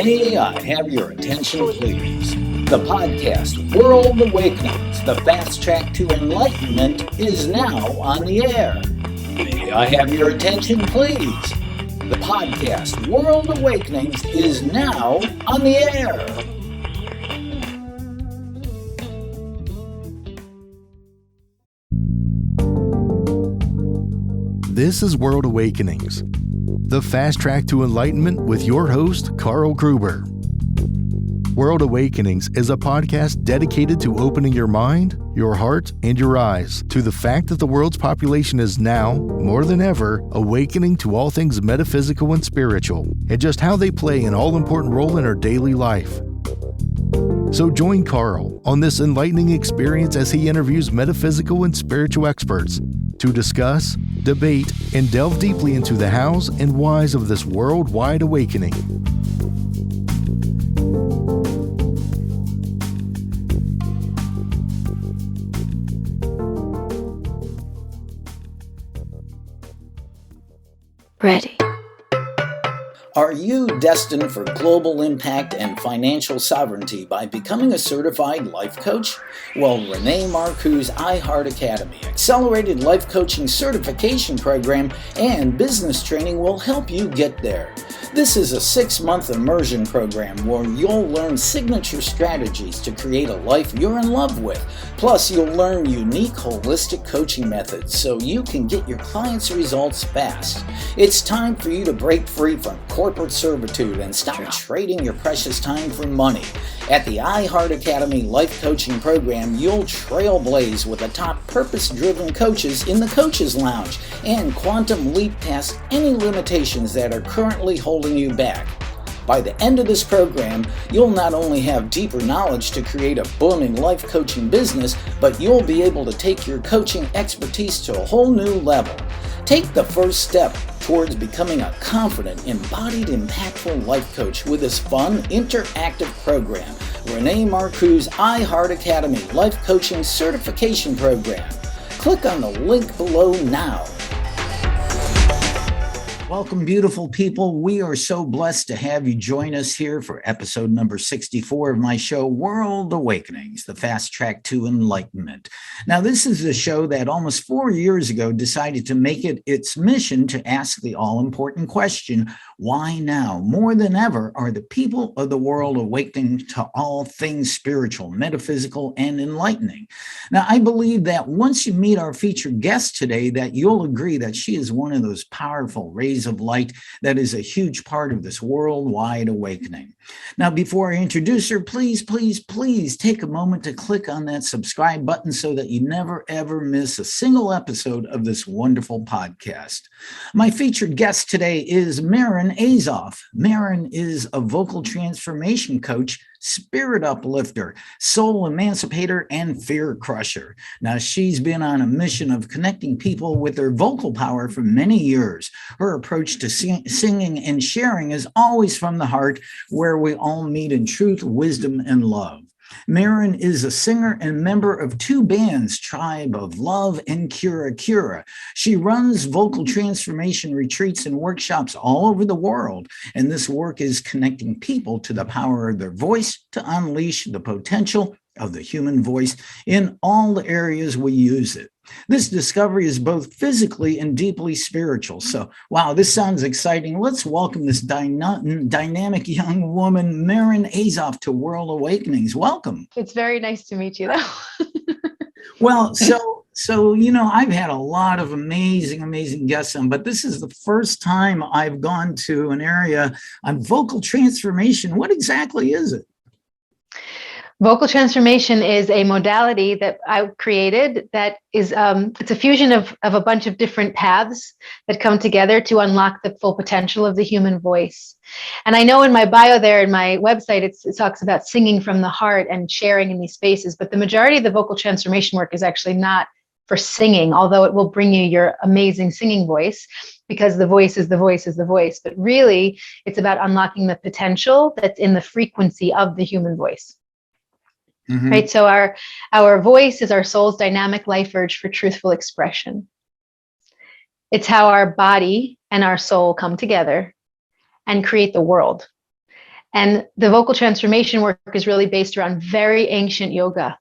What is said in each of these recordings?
May I have your attention, please? The podcast World Awakenings, the fast track to enlightenment, is now on the air. May I have your attention, please? The podcast World Awakenings is now on the air. This is World Awakenings, the fast track to enlightenment with your host, Carl Gruber. World Awakenings is a podcast dedicated to opening your mind, your heart, and your eyes to the fact that the world's population is now, more than ever, awakening to all things metaphysical and spiritual, and just how they play an all-important role in our daily life. So join Carl on this enlightening experience as he interviews metaphysical and spiritual experts to discuss, debate, and delve deeply into the hows and whys of this worldwide awakening. Ready. Are you destined for global impact and financial sovereignty by becoming a certified life coach? Well, Renee Marcou's iHeartAcademy accelerated life coaching certification program and business training will help you get there. This is a 6-month immersion program where you'll learn signature strategies to create a life you're in love with. Plus, you'll learn unique holistic coaching methods so you can get your clients' results fast. It's time for you to break free from corporate servitude and stop trading your precious time for money. At the iHeartAcademy Life Coaching Program, you'll trailblaze with the top purpose-driven coaches in the Coaches Lounge and quantum leap past any limitations that are currently holding you back. By the end of this program, you'll not only have deeper knowledge to create a booming life coaching business, but you'll be able to take your coaching expertise to a whole new level. Take the first step towards becoming a confident, embodied, impactful life coach with this fun, interactive program, Renee Marcou's iHeartAcademy Life Coaching Certification Program. Click on the link below now. Welcome, beautiful people. We are so blessed to have you join us here for episode number 64 of my show, World Awakenings, the fast track to enlightenment. Now, this is a show that almost 4 years ago decided to make it its mission to ask the all-important question, why now? More than ever are the people of the world awakening to all things spiritual, metaphysical, and enlightening. Now, I believe that once you meet our featured guest today, that you'll agree that she is one of those powerful rays of light that is a huge part of this worldwide awakening. Now, before I introduce her, please take a moment to click on that subscribe button so that you never, ever miss a single episode of this wonderful podcast. My featured guest today is Maryn Azoff. Maryn is a vocal transformation coach, spirit uplifter, soul emancipator, and fear crusher. Now, she's been on a mission of connecting people with their vocal power for many years. Her approach to singing and sharing is always from the heart, where we all meet in truth, wisdom, and love. Maryn is a singer and member of 2 bands, Tribe of Love and Cura Cura. She runs vocal transformation retreats and workshops all over the world, and this work is connecting people to the power of their voice to unleash the potential of the human voice in all the areas we use it. This discovery is both physically and deeply spiritual. So, wow, this sounds exciting. Let's welcome this dynamic young woman, Maryn Azoff, to World Awakenings. Welcome. It's very nice to meet you, though. Well, so I've had a lot of amazing guests on, but this is the first time I've gone to an area on vocal transformation. What exactly is it? Vocal transformation is a modality that I created that is, it's a fusion of a bunch of different paths that come together to unlock the full potential of the human voice. And I know in my bio there, in my website, it talks about singing from the heart and sharing in these spaces, but the majority of the vocal transformation work is actually not for singing, although it will bring you your amazing singing voice, because the voice is the voice is the voice. But really, it's about unlocking the potential that's in the frequency of the human voice. Mm-hmm. Right. So our voice is our soul's dynamic life urge for truthful expression. It's how our body and our soul come together and create the world. And the vocal transformation work is really based around very ancient yoga.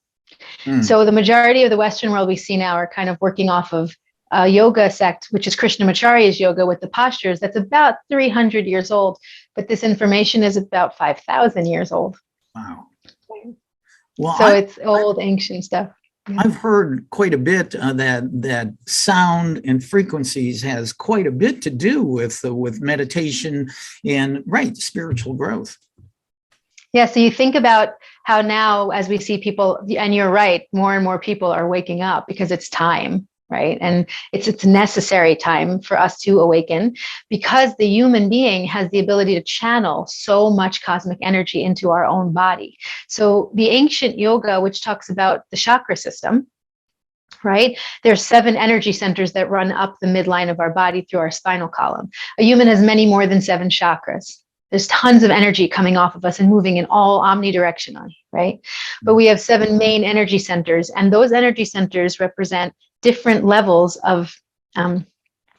So the majority of the Western world we see now are kind of working off of a yoga sect, which is Krishnamacharya's yoga with the postures. That's about 300 years old, but this information is about 5,000 years old. Wow. Well, so it's old, ancient stuff. I've heard quite a bit that sound and frequencies has quite a bit to do with meditation and spiritual growth. Yeah, so you think about how now, as we see people, and you're right, more and more people are waking up because it's time, right? And it's necessary time for us to awaken, because the human being has the ability to channel so much cosmic energy into our own body. So the ancient yoga, which talks about the chakra system, right? There's 7 energy centers that run up the midline of our body through our spinal column. A human has many more than 7 chakras. There's tons of energy coming off of us and moving in all omnidirectionally, right? But we have 7 main energy centers, and those energy centers represent different levels of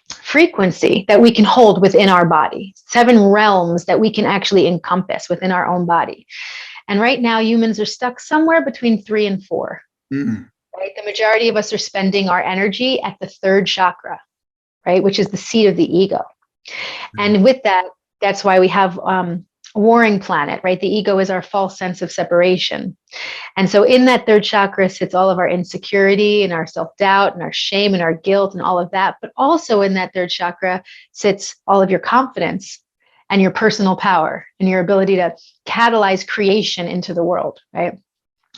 frequency that we can hold within our body, 7 realms that we can actually encompass within our own body. And right now, humans are stuck somewhere between 3 and 4. Right? The majority of us are spending our energy at the 3rd chakra, right? Which is the seat of the ego. And with that, that's why we have a warring planet, right? The ego is our false sense of separation. And so in that 3rd chakra sits all of our insecurity and our self-doubt and our shame and our guilt and all of that. But also in that 3rd chakra sits all of your confidence and your personal power and your ability to catalyze creation into the world, right?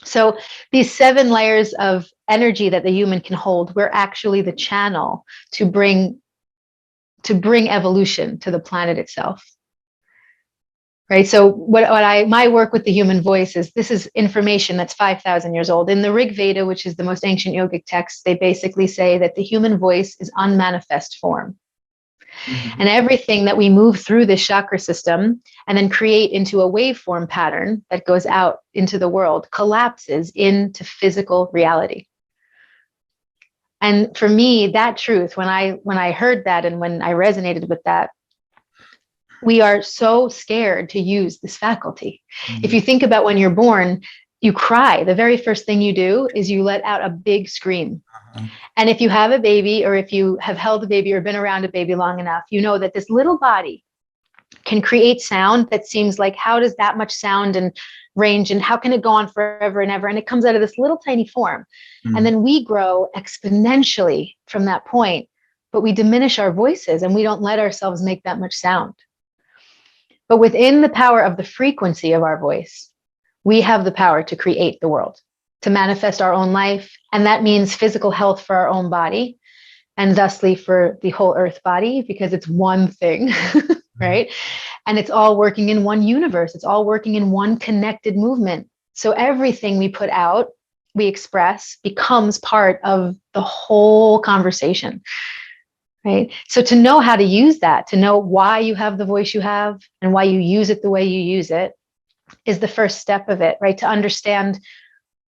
So these 7 layers of energy that the human can hold, we're actually the channel to bring evolution to the planet itself. Right. So my work with the human voice is, this is information that's 5,000 years old. In the Rig Veda, which is the most ancient yogic text, they basically say that the human voice is unmanifest form. And everything that we move through this chakra system and then create into a waveform pattern that goes out into the world collapses into physical reality. And for me, that truth, when I heard that and when I resonated with that, we are so scared to use this faculty. If you think about when you're born, you cry. The very first thing you do is you let out a big scream. And if you have a baby, or if you have held a baby or been around a baby long enough, you know that this little body can create sound that seems like, how does that much sound and range, and how can it go on forever and ever? And it comes out of this little tiny form. And then we grow exponentially from that point, but we diminish our voices and we don't let ourselves make that much sound. But within the power of the frequency of our voice, we have the power to create the world, to manifest our own life. And that means physical health for our own body, and thusly for the whole earth body, because it's one thing, right? And it's all working in one universe. It's all working in one connected movement. So everything we put out, we express, becomes part of the whole conversation. Right. So to know how to use that, to know why you have the voice you have and why you use it the way you use it, is the first step of it, right? To understand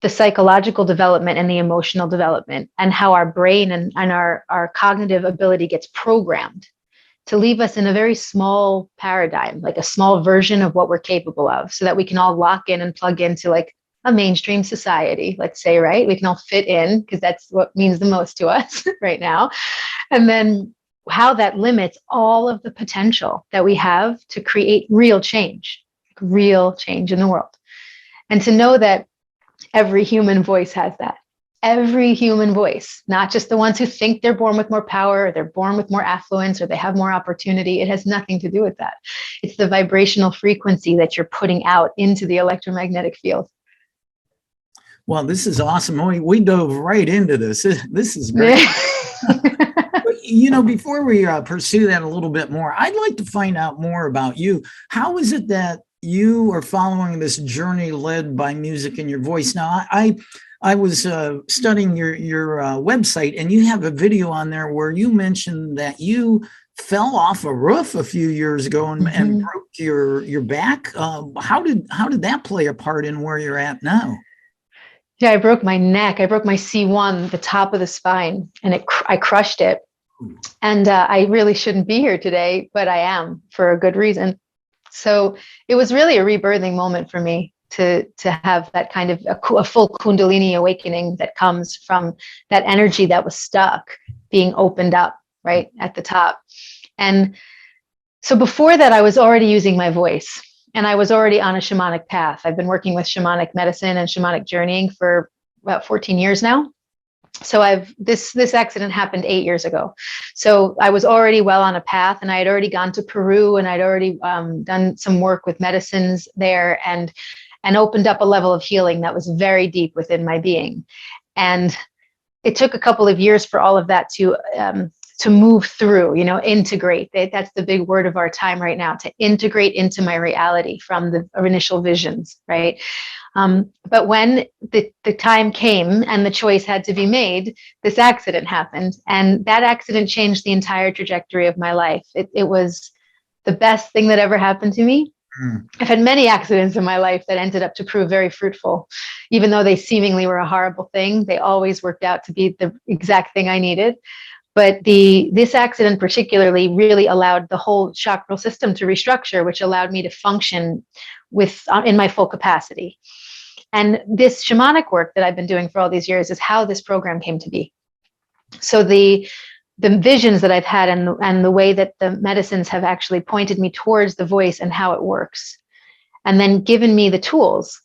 the psychological development and the emotional development, and how our brain and our cognitive ability gets programmed to leave us in a very small paradigm, like a small version of what we're capable of, so that we can all lock in and plug into like a mainstream society, let's say, right? We can all fit in, because that's what means the most to us right now. And then how that limits all of the potential that we have to create real change in the world. And to know that every human voice has that. Every human voice, not just the ones who think they're born with more power, or they're born with more affluence, or they have more opportunity. It has nothing to do with that. It's the vibrational frequency that you're putting out into the electromagnetic field. Well, this is awesome. We dove right into this. This is great. But, before we pursue that a little bit more, I'd like to find out more about you. How is it that you are following this journey led by music and your voice? Now, I was studying your website, and you have a video on there where you mentioned that you fell off a roof a few years ago and broke your back. How did that play a part in where you're at now? Yeah, I broke my neck. I broke my C1, the top of the spine, and I crushed it. And I really shouldn't be here today, but I am, for a good reason. So it was really a rebirthing moment for me to have that kind of a full Kundalini awakening that comes from that energy that was stuck being opened up right at the top. And so before that, I was already using my voice, and I was already on a shamanic path. I've been working with shamanic medicine and shamanic journeying for about 14 years now. So this accident happened 8 years ago. So I was already well on a path, and I had already gone to Peru, and I'd already done some work with medicines there, and opened up a level of healing that was very deep within my being. And it took a couple of years for all of that to move through, integrate. That's the big word of our time right now, to integrate into my reality from the initial visions, right? But when the time came and the choice had to be made, this accident happened. And that accident changed the entire trajectory of my life. It was the best thing that ever happened to me. I've had many accidents in my life that ended up to prove very fruitful. Even though they seemingly were a horrible thing, they always worked out to be the exact thing I needed. But this accident particularly really allowed the whole chakral system to restructure, which allowed me to function in my full capacity. And this shamanic work that I've been doing for all these years is how this program came to be. So the visions that I've had and the way that the medicines have actually pointed me towards the voice and how it works, and then given me the tools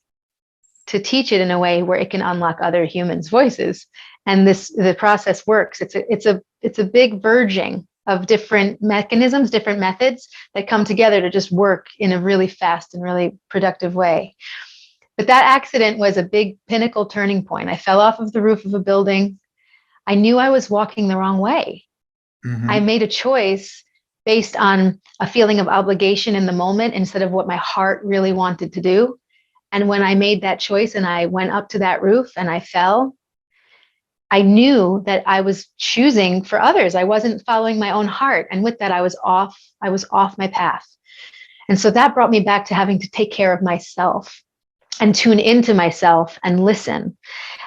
to teach it in a way where it can unlock other humans' voices. And the process works. It's a big verging of different mechanisms, different methods that come together to just work in a really fast and really productive way. But that accident was a big pinnacle turning point. I fell off of the roof of a building. I knew I was walking the wrong way. Mm-hmm. I made a choice based on a feeling of obligation in the moment instead of what my heart really wanted to do. And when I made that choice and I went up to that roof and I fell, I knew that I was choosing for others. I wasn't following my own heart. And with that, I was off my path. And so that brought me back to having to take care of myself and tune into myself and listen.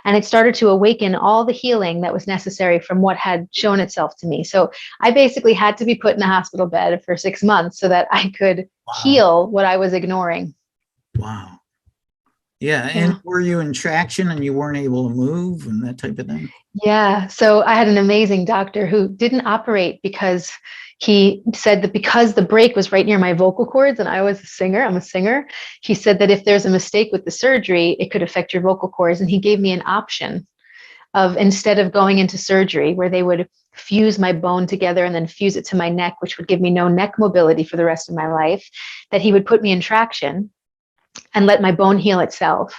And it started to awaken all the healing that was necessary from what had shown itself to me. So I basically had to be put in a hospital bed for 6 months so that I could heal what I was ignoring. Wow. Yeah. And were you in traction and you weren't able to move and that type of thing? Yeah. So I had an amazing doctor who didn't operate because he said that because the break was right near my vocal cords and I'm a singer. He said that if there's a mistake with the surgery, it could affect your vocal cords. And he gave me an option of, instead of going into surgery where they would fuse my bone together and then fuse it to my neck, which would give me no neck mobility for the rest of my life, that he would put me in traction and let my bone heal itself.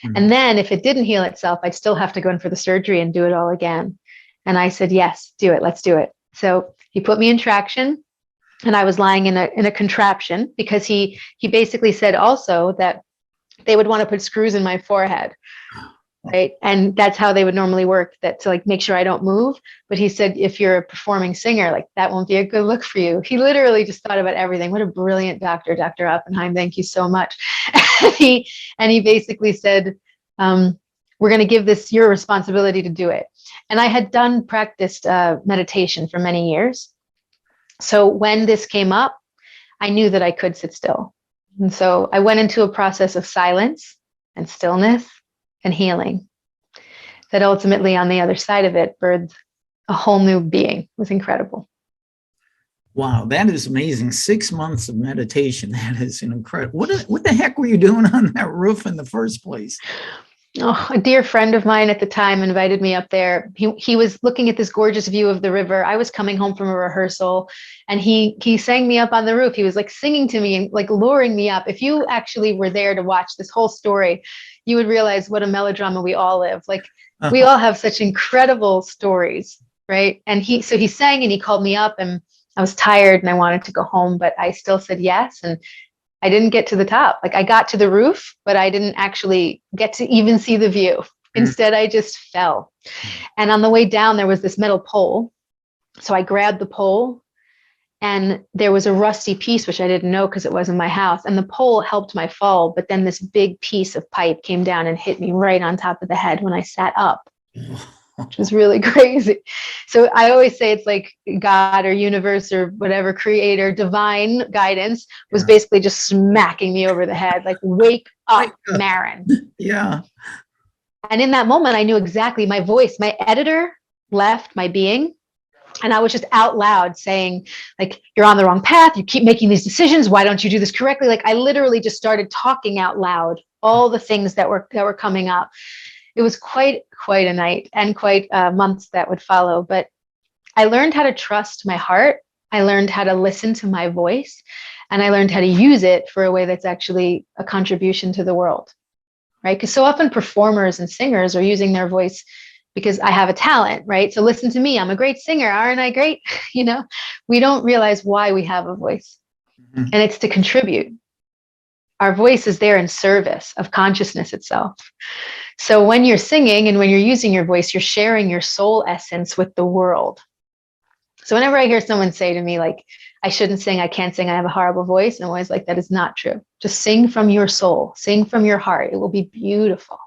Mm-hmm. And then if it didn't heal itself, I'd still have to go in for the surgery and do it all again. And I said, yes, do it. Let's do it. So he put me in traction and I was lying in a contraption because he basically said also that they would want to put screws in my forehead. Right. And that's how they would normally work, that to make sure I don't move. But he said, if you're a performing singer, that won't be a good look for you. He literally just thought about everything. What a brilliant doctor, Dr. Oppenheim. Thank you so much. he basically said, we're going to give this your responsibility to do it. And I had practiced meditation for many years. So when this came up, I knew that I could sit still. And so I went into a process of silence and stillness and healing that ultimately on the other side of it birthed a whole new being. It was incredible. Wow, that is amazing. 6 months of meditation. That is incredible. What the heck were you doing on that roof in the first place? Oh, a dear friend of mine at the time invited me up there. He was looking at this gorgeous view of the river. I was coming home from a rehearsal and he sang me up on the roof. He was singing to me and luring me up. If you actually were there to watch this whole story, you would realize what a melodrama we all live. We all have such incredible stories, right? And he sang and he called me up and I was tired and I wanted to go home, but I still said yes. And I didn't get to the top. I got to the roof, but I didn't actually get to even see the view. Instead, I just fell. And on the way down, there was this metal pole. So I grabbed the pole and there was a rusty piece, which I didn't know because it wasn't my house. And the pole helped my fall. But then this big piece of pipe came down and hit me right on top of the head when I sat up. which was really crazy. So I always say it's like God or universe or whatever, creator, divine guidance was basically just smacking me over the head, like, wake up, Maryn. Yeah. And in that moment, I knew exactly my voice, my editor left my being. And I was just out loud saying, like, you're on the wrong path. You keep making these decisions. Why don't you do this correctly? Like, I literally just started talking out loud, all the things that were coming up. It was quite a night and quite months that would follow. But I learned how to trust my heart. I learned how to listen to my voice, and I learned how to use it for a way that's actually a contribution to the world, right? Because so often performers and singers are using their voice because I have a talent, right? So listen to me, I'm a great singer, aren't I great? We don't realize why we have a voice, and it's to contribute. Our voice is there in service of consciousness itself. So when you're singing and when you're using your voice, you're sharing your soul essence with the world. So whenever I hear someone say to me, like, I shouldn't sing, I can't sing, I have a horrible voice, I'm always like, that is not true. Just sing from your soul, sing from your heart. It will be beautiful.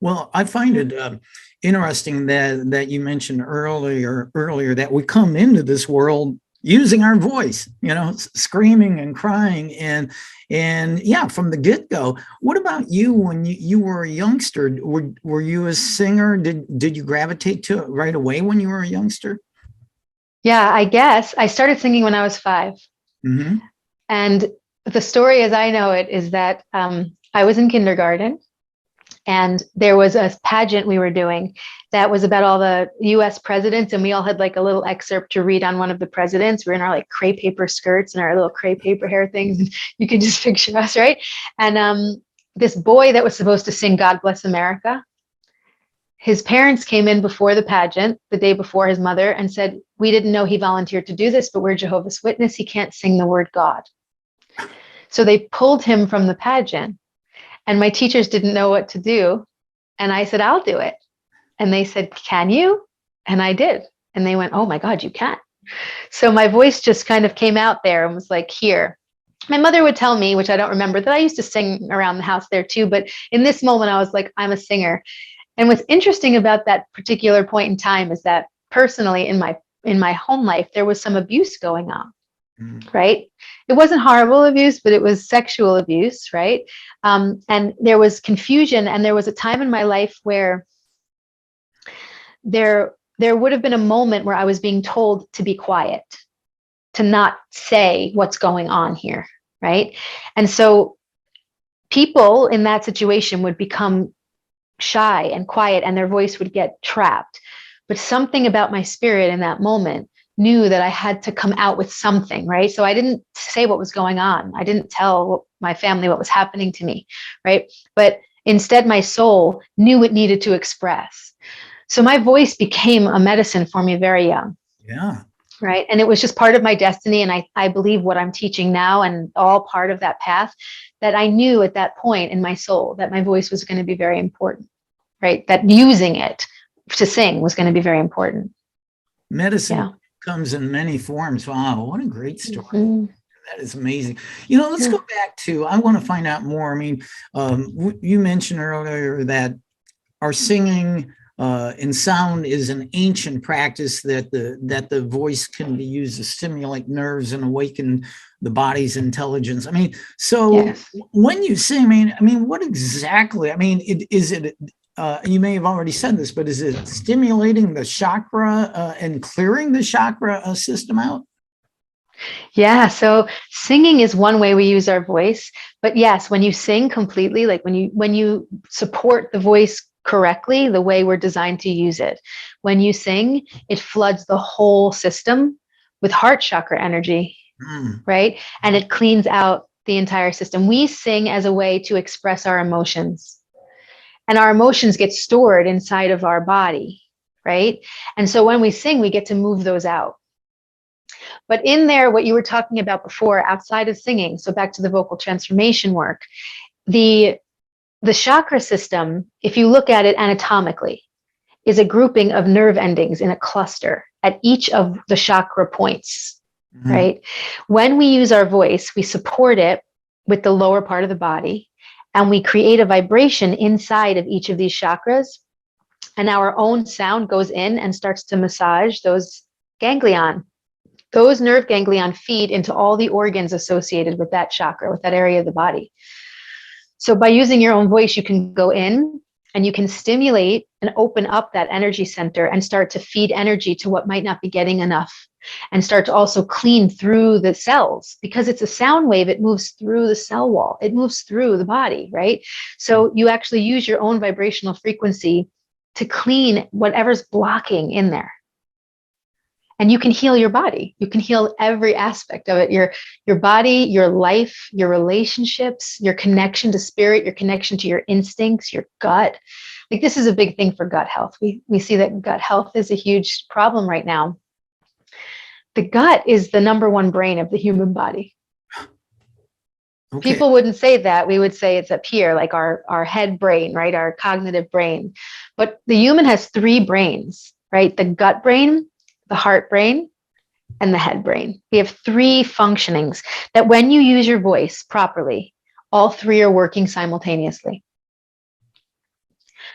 Well, I find it interesting that you mentioned earlier that we come into this world using our voice, screaming and crying, and yeah, from the get-go. What about you when you were a youngster? Were you a singer? Did you gravitate to it right away when you were a youngster? Yeah, I guess I started singing when I was 5. Mm-hmm. And the story as I know it is that I was in kindergarten, and there was a pageant we were doing that was about all the US presidents. And we all had like a little excerpt to read on one of the presidents. We were in our like crepe paper skirts and our little crepe paper hair things. And you can just picture us, right? And this boy that was supposed to sing God Bless America, his parents came in before the pageant, the day before, his mother, and said, we didn't know he volunteered to do this, but we're Jehovah's Witness. He can't sing the word God. So they pulled him from the pageant. And my teachers didn't know what to do. And I said, I'll do it. And they said, can you? And I did. And they went, oh my God, you can. So my voice just kind of came out there and was like, here. My mother would tell me, which I don't remember, that I used to sing around the house there too. But in this moment, I was like, I'm a singer. And what's interesting about that particular point in time is that personally in my home life, there was some abuse going on. Right? It wasn't horrible abuse, but it was sexual abuse, right? And there was confusion, and there was a time in my life where there would have been a moment where I was being told to be quiet, to not say what's going on here, right? And so people in that situation would become shy and quiet, and their voice would get trapped. But something about my spirit in that moment knew that I had to come out with something, right? So I didn't say what was going on. I didn't tell my family what was happening to me, right? But instead, my soul knew it needed to express. So my voice became a medicine for me very young. Yeah. Right. And it was just part of my destiny. And I believe what I'm teaching now and all part of that path, that I knew at that point in my soul that my voice was going to be very important, right? That using it to sing was going to be very important. Medicine comes in many forms. Wow, what a great story. Mm-hmm. That is amazing. Let's go back to, I want to find out more. I mean, you mentioned earlier that our singing and sound is an ancient practice, that the voice can be used to stimulate nerves and awaken the body's intelligence. I mean, so when you sing, I mean, what exactly, is it, you may have already said this, but is it stimulating the chakra and clearing the chakra system out? Yeah. So singing is one way we use our voice, but yes, when you sing completely, like when you support the voice correctly, the way we're designed to use it, when you sing, it floods the whole system with heart chakra energy, right? And it cleans out the entire system. We sing as a way to express our emotions. And our emotions get stored inside of our body, right? And so when we sing, we get to move those out. But in there, what you were talking about before, outside of singing, so back to the vocal transformation work, the chakra system, if you look at it anatomically, is a grouping of nerve endings in a cluster at each of the chakra points, right? When we use our voice, we support it with the lower part of the body, and we create a vibration inside of each of these chakras And our own sound goes in and starts to massage those ganglion. Those nerve ganglion feed into all the organs associated with that chakra, with that area of the body. So by using your own voice, you can go in and you can stimulate and open up that energy center and start to feed energy to what might not be getting enough, and start to also clean through the cells. Because it's a sound wave, it moves through the cell wall, it moves through the body, right? So you actually use your own vibrational frequency to clean whatever's blocking in there. And you can heal your body. You can heal every aspect of it. Your body, your life, your relationships, your connection to spirit, your connection to your instincts, your gut. Like, this is a big thing for gut health. We see that gut health is a huge problem right now. The gut is the number one brain of the human body. Okay. People wouldn't say that. We would say it's up here, like our head brain, right? Our cognitive brain. But the human has three brains, right? The gut brain, the heart brain, and the head brain. We have three functionings that when you use your voice properly, all three are working simultaneously.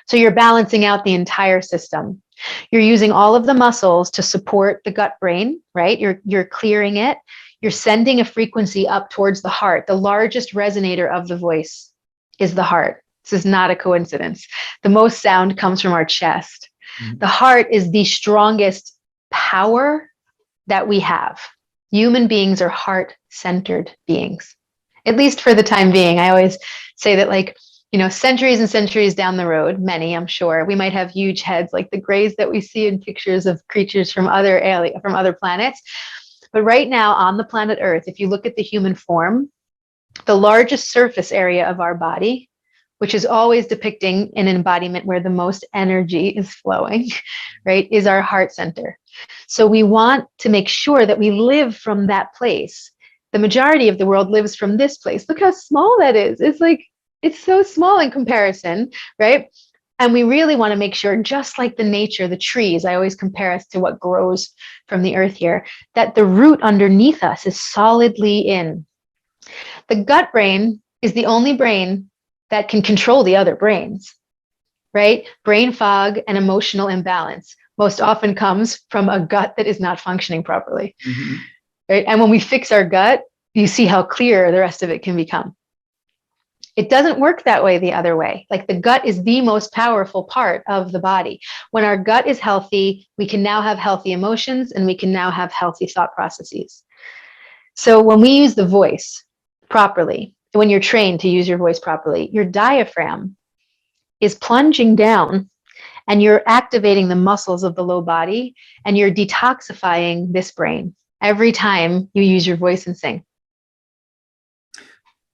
So you're balancing out the entire system. You're using all of the muscles to support the gut brain, right? You're clearing it. You're sending a frequency up towards the heart. The largest resonator of the voice is the heart. This is not a coincidence. The most sound comes from our chest. Mm-hmm. The heart is the strongest power that we have. Human beings are heart-centered beings, at least for the time being. I always say that, like, centuries and centuries down the road, many, I'm sure, we might have huge heads like the grays that we see in pictures of creatures from other planets. But right now on the planet Earth, if you look at the human form, the largest surface area of our body, which is always depicting an embodiment where the most energy is flowing, right, is our heart center. So we want to make sure that we live from that place. The majority of the world lives from this place. Look how small that is. It's so small in comparison, right? And we really want to make sure, just like the nature, the trees, I always compare us to what grows from the earth here, that the root underneath us is solidly in. The gut brain is the only brain that can control the other brains, right? Brain fog and emotional imbalance most often comes from a gut that is not functioning properly, mm-hmm. right? And when we fix our gut, you see how clear the rest of it can become. It doesn't work that way the other way. Like, the gut is the most powerful part of the body. When our gut is healthy, we can now have healthy emotions and we can now have healthy thought processes. So when we use the voice properly, when you're trained to use your voice properly, your diaphragm is plunging down and you're activating the muscles of the low body and you're detoxifying this brain every time you use your voice and sing.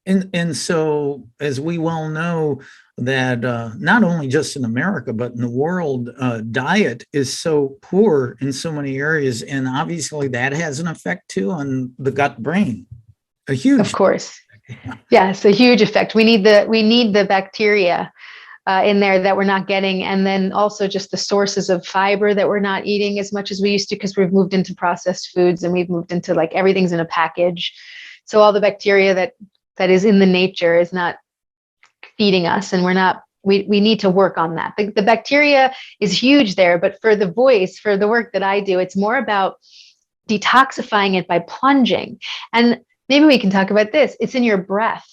And so, as we well know, that not only just in America, but in the world, diet is so poor in so many areas. And obviously that has an effect too on the gut brain. A huge. Of course. Yes, a huge effect. We need the bacteria in there that we're not getting. And then also just the sources of fiber that we're not eating as much as we used to, because we've moved into processed foods and we've moved into, like, everything's in a package. So all the bacteria that is in the nature is not feeding us, and we need to work on that. The bacteria is huge there, but for the voice, for the work that I do, it's more about detoxifying it by plunging. And maybe we can talk about this. It's in your breath,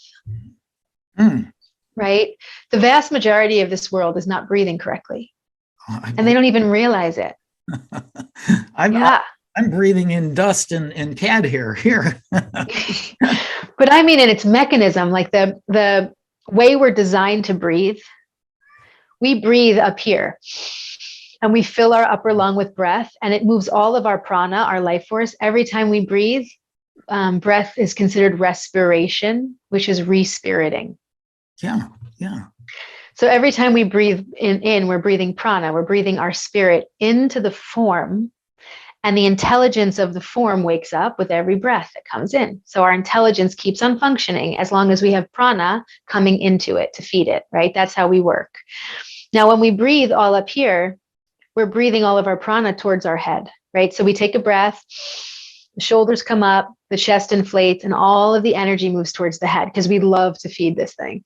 right? The vast majority of this world is not breathing correctly, and they don't even realize it. I'm breathing in dust and cat hair here. But I mean, in its mechanism, like the way we're designed to breathe, we breathe up here and we fill our upper lung with breath, and it moves all of our prana, our life force. Every time we breathe, breath is considered respiration, which is respiriting. Yeah. So every time we breathe in, we're breathing prana, we're breathing our spirit into the form. And the intelligence of the form wakes up with every breath that comes in. So our intelligence keeps on functioning as long as we have prana coming into it to feed it, right? That's how we work. Now, when we breathe all up here, we're breathing all of our prana towards our head, right? So we take a breath, the shoulders come up, the chest inflates, and all of the energy moves towards the head, because we love to feed this thing.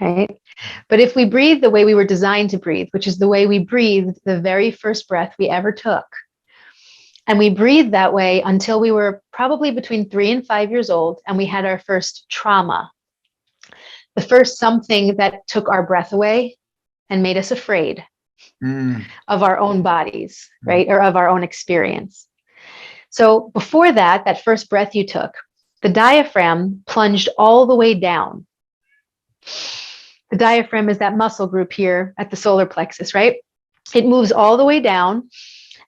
right? But if we breathe the way we were designed to breathe, which is the way we breathed the very first breath we ever took, and we breathed that way until we were probably between 3 and 5 years old, and we had our first trauma, the first something that took our breath away and made us afraid of our own bodies, right? Or of our own experience. So before that, that first breath you took, the diaphragm plunged all the way down. The diaphragm is that muscle group here at the solar plexus, right? It moves all the way down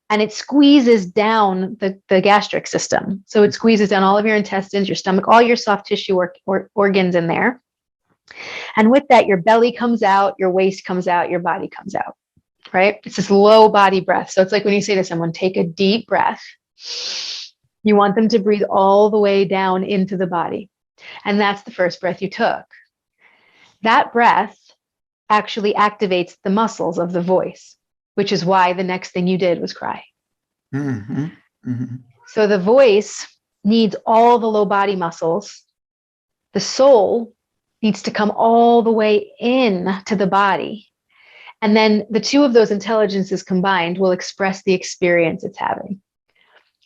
and it squeezes down the gastric system. So it squeezes down all of your intestines, your stomach, all your soft tissue organs in there. And with that, your belly comes out, your waist comes out, your body comes out, right? It's this low body breath. So it's like when you say to someone, take a deep breath, you want them to breathe all the way down into the body. And that's the first breath you took. That breath actually activates the muscles of the voice, which is why the next thing you did was cry. Mm-hmm. Mm-hmm. So the voice needs all the low body muscles. The soul needs to come all the way in to the body. And then the two of those intelligences combined will express the experience it's having.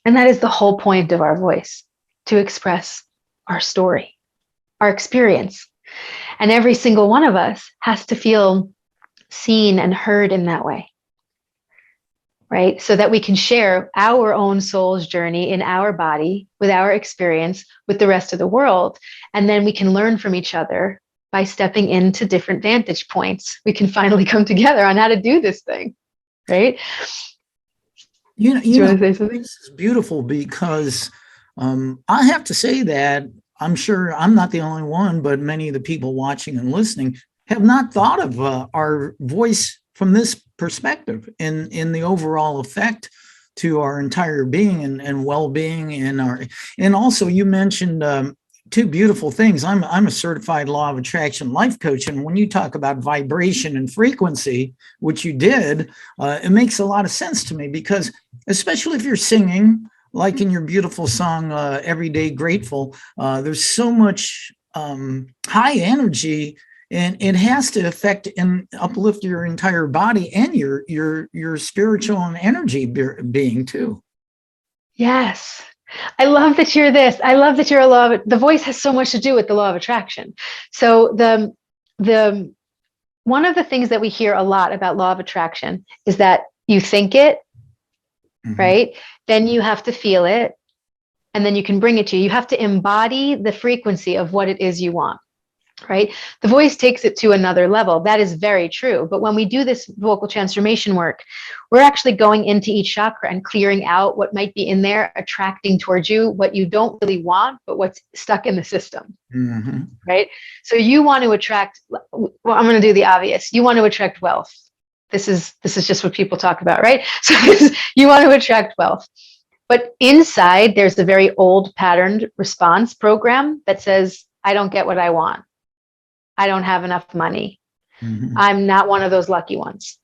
And that is the whole point of our voice, to express our story, our experience. And every single one of us has to feel seen and heard in that way, right? So that we can share our own soul's journey in our body, with our experience, with the rest of the world. And then we can learn from each other by stepping into different vantage points. We can finally come together on how to do this thing, right? You know, Do you want to say something? this is beautiful because I have to say that I'm sure I'm not the only one, but many of the people watching and listening have not thought of our voice from this perspective in the overall effect to our entire being and well-being and also you mentioned two beautiful things. I'm a certified law of attraction life coach. And when you talk about vibration and frequency, which you did, it makes a lot of sense to me because especially if you're singing, like in your beautiful song, Everyday Grateful, there's so much high energy and it has to affect and uplift your entire body and your spiritual and energy being too. Yes. I love that you're this. I love that you're a law of the voice has so much to do with the law of attraction. So the one of the things that we hear a lot about law of attraction is that you think it, right? Then you have to feel it, and then you can bring it to you. You have to embody the frequency of what it is you want, right? The voice takes it to another level. That is very true. But when we do this vocal transformation work, we're actually going into each chakra and clearing out what might be in there, attracting towards you what you don't really want, but what's stuck in the system, right? So you want to attract, well, I'm going to do the obvious. You want to attract wealth. This is just what people talk about, right? So you want to attract wealth. But inside, there's a very old patterned response program that says, I don't get what I want. I don't have enough money. I'm not one of those lucky ones.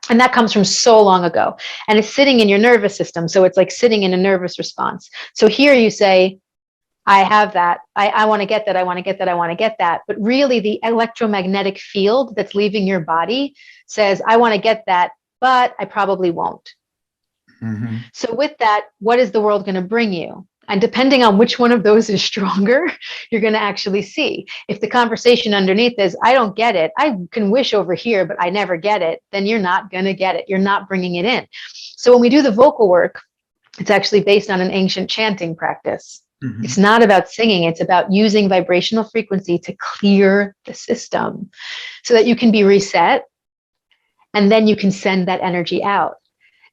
And that comes from so long ago. And it's sitting in your nervous system. So it's like sitting in a nervous response. So here you say, I have that. I want to get that. I want to get that. I want to get that. But really the electromagnetic field that's leaving your body says, I want to get that, but I probably won't. So with that, what is the world going to bring you? And depending on which one of those is stronger, you're going to actually see. If the conversation underneath is, I don't get it, I can wish over here, but I never get it, then you're not going to get it. You're not bringing it in. So when we do the vocal work, it's actually based on an ancient chanting practice. It's not about singing. It's about using vibrational frequency to clear the system so that you can be reset and then you can send that energy out.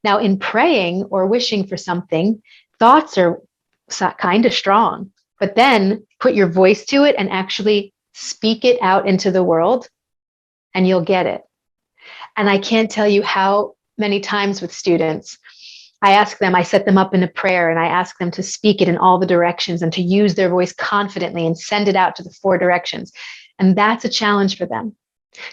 Now, in praying or wishing for something, thoughts are kind of strong, but then put your voice to it and actually speak it out into the world and you'll get it. And I can't tell you how many times with students, I set them up in a prayer and I ask them to speak it in all the directions and to use their voice confidently and send it out to the 4 directions. And that's a challenge for them.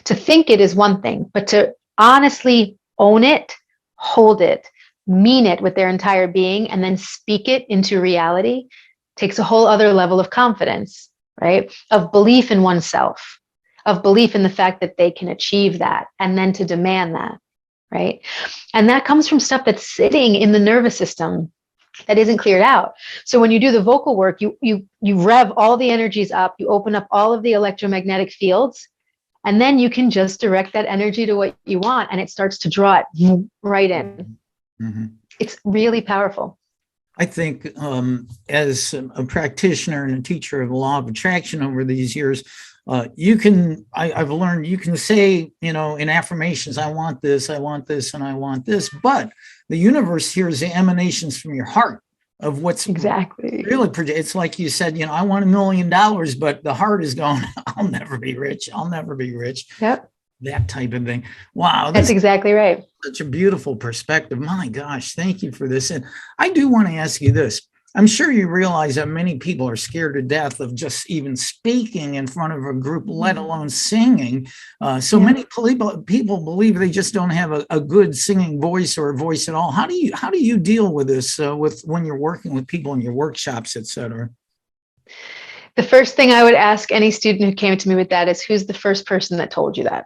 To think it is one thing, but to honestly own it, hold it, mean it with their entire being, and then speak it into reality takes a whole other level of confidence, right? Of belief in oneself, of belief in the fact that they can achieve that, and then to demand that, right? And that comes from stuff that's sitting in the nervous system that isn't cleared out. So when you do the vocal work, you rev all the energies up, you open up all of the electromagnetic fields, and then you can just direct that energy to what you want, and it starts to draw it right in. Mm-hmm. It's really powerful. I think as a practitioner and a teacher of the law of attraction over these years, I've learned you can say, in affirmations, I want this, and I want this, but the universe hears the emanations from your heart of what's exactly really, it's like you said, I want $1 million, but the heart is going, I'll never be rich. I'll never be rich. Yep. That type of thing. Wow. That's exactly right. Such a beautiful perspective. My gosh, thank you for this. And I do want to ask you this. I'm sure you realize that many people are scared to death of just even speaking in front of a group, let alone singing. Many people believe they just don't have a good singing voice or a voice at all. How do you deal with this with when you're working with people in your workshops, et cetera? The first thing I would ask any student who came to me with that is, who's the first person that told you that?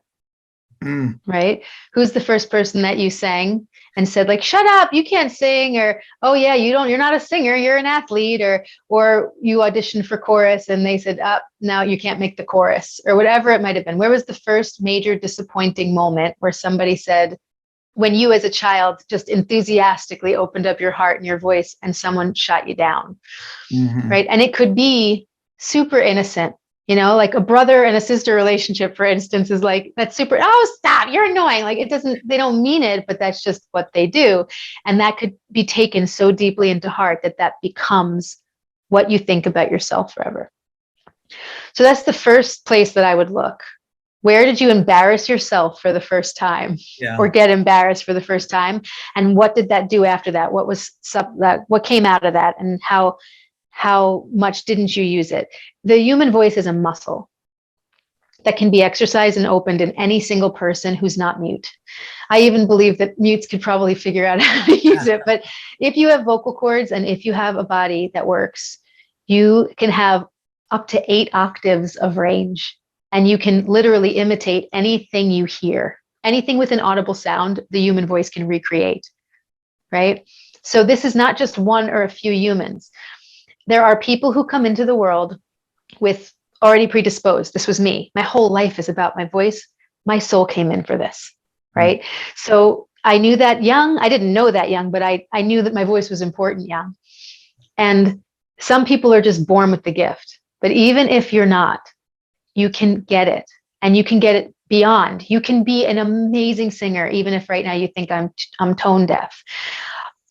Right? Who's the first person that you sang and said, like, shut up, you can't sing, or, oh yeah, you're not a singer, you're an athlete, or you auditioned for chorus and they said, now you can't make the chorus, or whatever it might have been. Where was the first major disappointing moment where somebody said, when you as a child just enthusiastically opened up your heart and your voice and someone shot you down? Right? And it could be super innocent. Like a brother and a sister relationship, for instance, is like, that's super, oh, stop, you're annoying. Like they don't mean it, but that's just what they do. And that could be taken so deeply into heart that becomes what you think about yourself forever. So that's the first place that I would look. Where did you embarrass yourself for the first time, or get embarrassed for the first time? And what did that do after that? What came out of that, and how much didn't you use it? The human voice is a muscle that can be exercised and opened in any single person who's not mute. I even believe that mutes could probably figure out how to use it. But if you have vocal cords and if you have a body that works, you can have up to 8 octaves of range, and you can literally imitate anything you hear. Anything with an audible sound, the human voice can recreate, right? So this is not just one or a few humans. There are people who come into the world with already predisposed. This was me. My whole life is about my voice. My soul came in for this, right? So I knew that young. I didn't know that young, but I knew that my voice was important young. And some people are just born with the gift. But even if you're not, you can get it, and you can get it beyond. You can be an amazing singer, even if right now you think I'm tone deaf.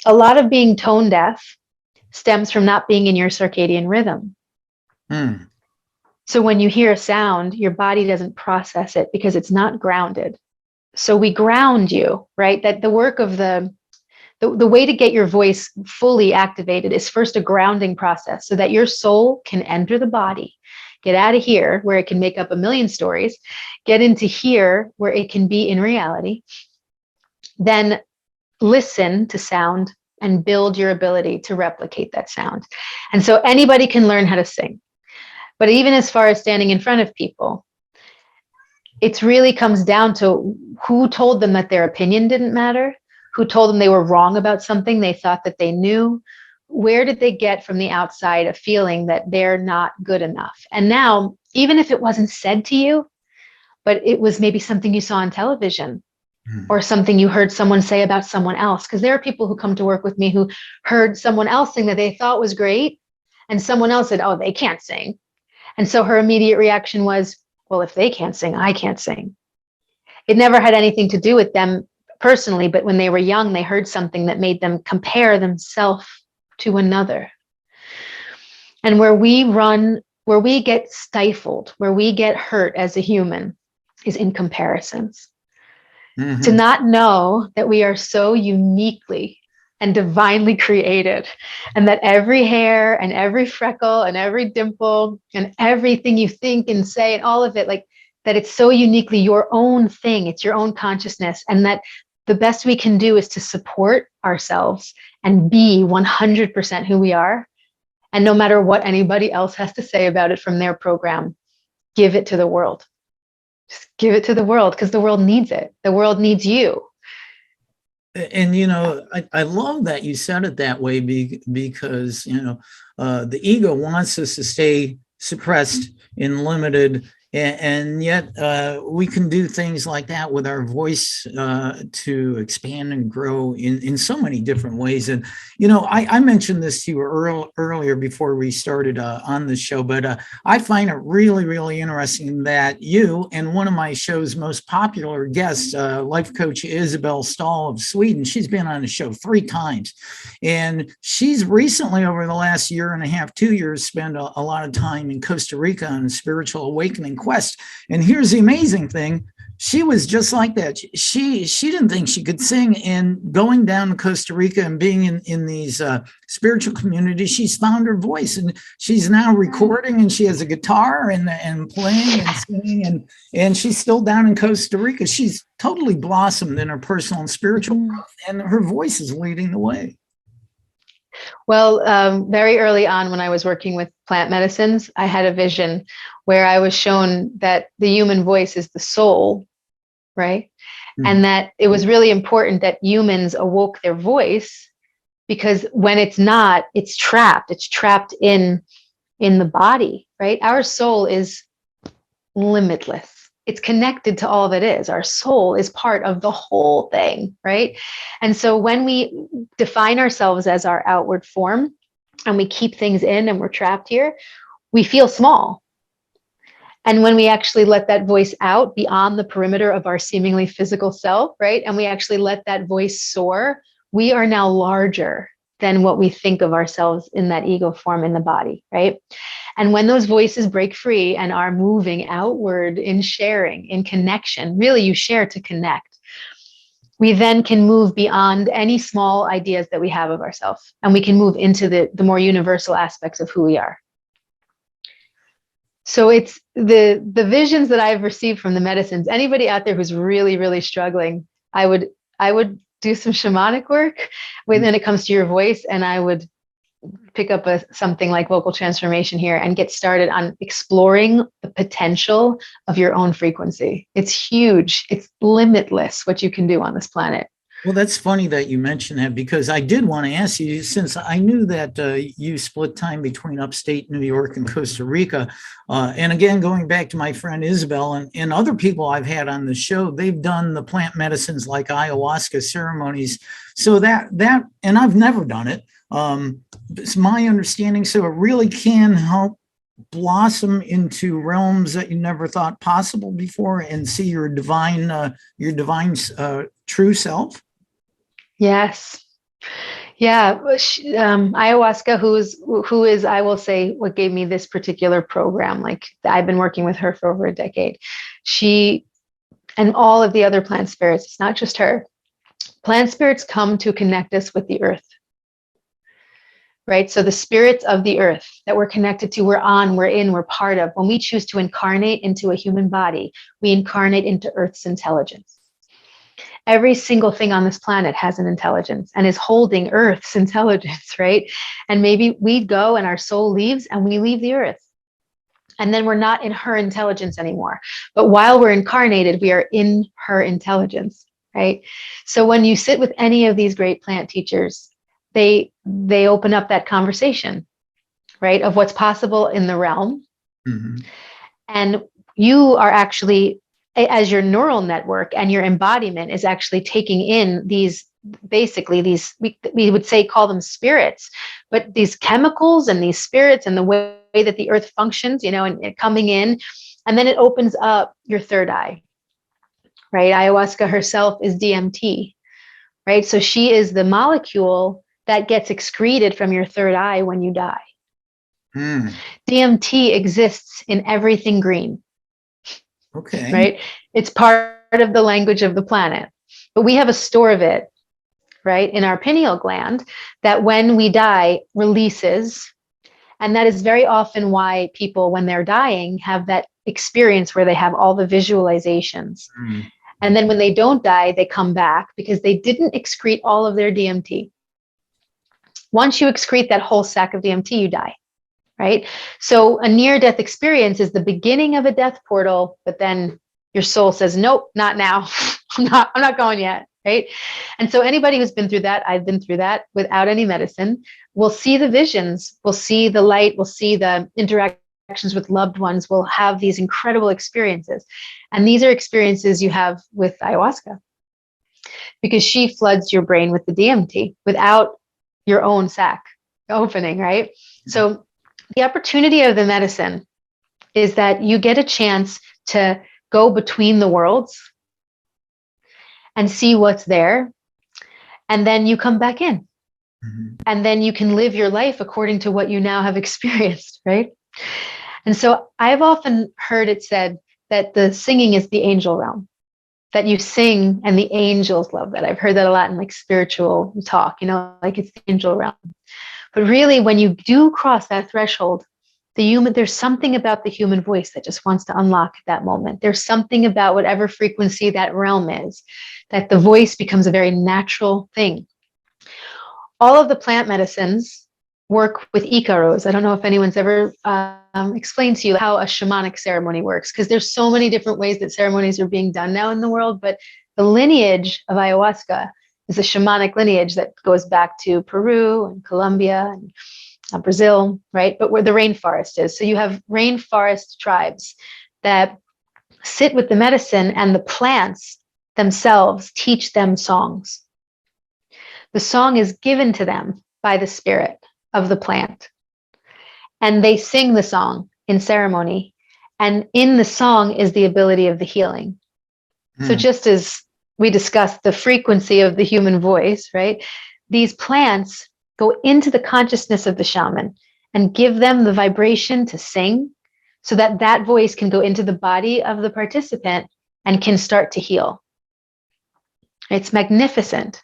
A lot of being tone deaf stems from not being in your circadian rhythm. So when you hear a sound, your body doesn't process it because it's not grounded. So we ground you, right? That the work of the way to get your voice fully activated is first a grounding process, so that your soul can enter the body, get out of here where it can make up a million stories, get into here where it can be in reality, then listen to sound and build your ability to replicate that sound. And so anybody can learn how to sing. But even as far as standing in front of people, it really comes down to who told them that their opinion didn't matter, who told them they were wrong about something they thought that they knew. Where did they get from the outside a feeling that they're not good enough? And now, even if it wasn't said to you, but it was maybe something you saw on television, or something you heard someone say about someone else. Because there are people who come to work with me who heard someone else sing that they thought was great, and someone else said, oh, they can't sing. And so her immediate reaction was, well, if they can't sing, I can't sing. It never had anything to do with them personally, but when they were young, they heard something that made them compare themselves to another. And where we get stifled, where we get hurt as a human, is in comparisons. To not know that we are so uniquely and divinely created, and that every hair and every freckle and every dimple and everything you think and say and all of it, like that, it's so uniquely your own thing. It's your own consciousness. And that the best we can do is to support ourselves and be 100% who we are. And no matter what anybody else has to say about it from their program, give it to the world. Just give it to the world, because the world needs it. The world needs you. And, I love that you said it that way because, the ego wants us to stay suppressed and limited. And yet we can do things like that with our voice to expand and grow in so many different ways. And, I mentioned this to you earlier before we started on the show, but I find it really, really interesting that you and one of my show's most popular guests, life coach Isabel Stahl of Sweden, she's been on the show 3 times. And she's recently, over the last year and a half, 2 years, spent a lot of time in Costa Rica on a spiritual awakening quest. And here's the amazing thing. She was just like that. She didn't think she could sing, and going down to Costa Rica and being in these spiritual communities, she's found her voice, and she's now recording, and she has a guitar and playing and singing, and she's still down in Costa Rica. She's totally blossomed in her personal and spiritual growth, and her voice is leading the way. Well, very early on when I was working with plant medicines, I had a vision where I was shown that the human voice is the soul, right? Mm-hmm. And that it was really important that humans awoke their voice, because when it's not, it's trapped. It's trapped in the body, right? Our soul is limitless. It's connected to all that is. Our soul is part of the whole thing, right? And so when we define ourselves as our outward form and we keep things in and we're trapped here, we feel small. And when we actually let that voice out beyond the perimeter of our seemingly physical self, right? And we actually let that voice soar, we are now larger than what we think of ourselves in that ego form in the body, right? And when those voices break free and are moving outward in sharing, in connection, really you share to connect, we then can move beyond any small ideas that we have of ourselves, and we can move into the more universal aspects of who we are. So it's the visions that I've received from the medicines. Anybody out there who's really, really struggling, I would do some shamanic work when it comes to your voice, and I would pick up something like vocal transformation here and get started on exploring the potential of your own frequency. It's huge. It's limitless what you can do on this planet. Well, that's funny that you mentioned that, because I did want to ask you, since I knew that you split time between upstate New York and Costa Rica. And again, going back to my friend Isabel and other people I've had on the show, they've done the plant medicines like ayahuasca ceremonies. So that, and I've never done it. It's my understanding. So it really can help blossom into realms that you never thought possible before, and see your divine true self. Yes. Yeah. Ayahuasca, who is, I will say, what gave me this particular program. Like, I've been working with her for over a decade. She and all of the other plant spirits, it's not just her. Plant spirits come to connect us with the earth. Right? So the spirits of the earth that we're connected to, we're part of. When we choose to incarnate into a human body, we incarnate into Earth's intelligence. Every single thing on this planet has an intelligence and is holding Earth's intelligence, right? And maybe we go and our soul leaves and we leave the earth. And then we're not in her intelligence anymore. But while we're incarnated, we are in her intelligence, right? So when you sit with any of these great plant teachers, they open up that conversation, right, of what's possible in the realm. Mm-hmm. And you are actually, as your neural network and your embodiment is actually taking in these, we would say, call them spirits, but these chemicals and these spirits and the way that the earth functions, and coming in, and then it opens up your third eye, right? Ayahuasca herself is DMT, right? So she is the molecule that gets excreted from your third eye when you die. DMT exists in everything green. Okay. Right? It's part of the language of the planet. But we have a store of it, right, in our pineal gland that when we die releases. And that is very often why people, when they're dying, have that experience where they have all the visualizations. And then when they don't die, they come back because they didn't excrete all of their DMT. Once you excrete that whole sack of DMT, you die. Right? So a near-death experience is the beginning of a death portal, but then your soul says, nope, not now. I'm not going yet. Right. And so anybody who's been through that, I've been through that without any medicine, will see the visions, will see the light, will see the interactions with loved ones, will have these incredible experiences. And these are experiences you have with ayahuasca, because she floods your brain with the DMT without your own sac opening, right? So the opportunity of the medicine is that you get a chance to go between the worlds and see what's there. And then you come back in. Mm-hmm. And then you can live your life according to what you now have experienced, right? And so I've often heard it said that the singing is the angel realm, that you sing and the angels love that. I've heard that a lot in like spiritual talk, like it's the angel realm. But really, when you do cross that threshold, there's something about the human voice that just wants to unlock at that moment. There's something about whatever frequency that realm is, that the voice becomes a very natural thing. All of the plant medicines work with Icaros. I don't know if anyone's ever explained to you how a shamanic ceremony works, because there's so many different ways that ceremonies are being done now in the world, but the lineage of ayahuasca is a shamanic lineage that goes back to Peru and Colombia and Brazil, right? But where the rainforest is. So you have rainforest tribes that sit with the medicine, and the plants themselves teach them songs. The song is given to them by the spirit of the plant, and they sing the song in ceremony. And in the song is the ability of the healing. So just as we discussed the frequency of the human voice, right? These plants go into the consciousness of the shaman and give them the vibration to sing, so that that voice can go into the body of the participant and can start to heal. It's magnificent.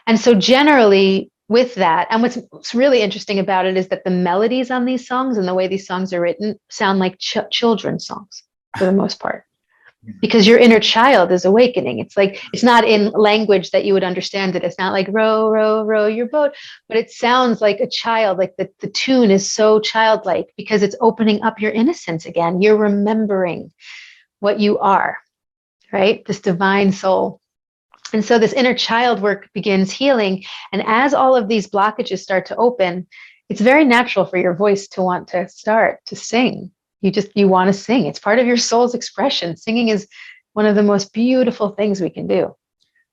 And so generally with that, and what's really interesting about it is that the melodies on these songs and the way these songs are written sound like children's songs for the most part. Because your inner child is awakening. It's like, it's not in language that you would understand it. It's not like row, row, row your boat, but it sounds like a child. Like the tune is so childlike because it's opening up your innocence again. You're remembering what you are, right? This divine soul. And so this inner child work begins healing. And as all of these blockages start to open, it's very natural for your voice to want to start to sing. You want to sing. It's part of your soul's expression. Singing is one of the most beautiful things we can do.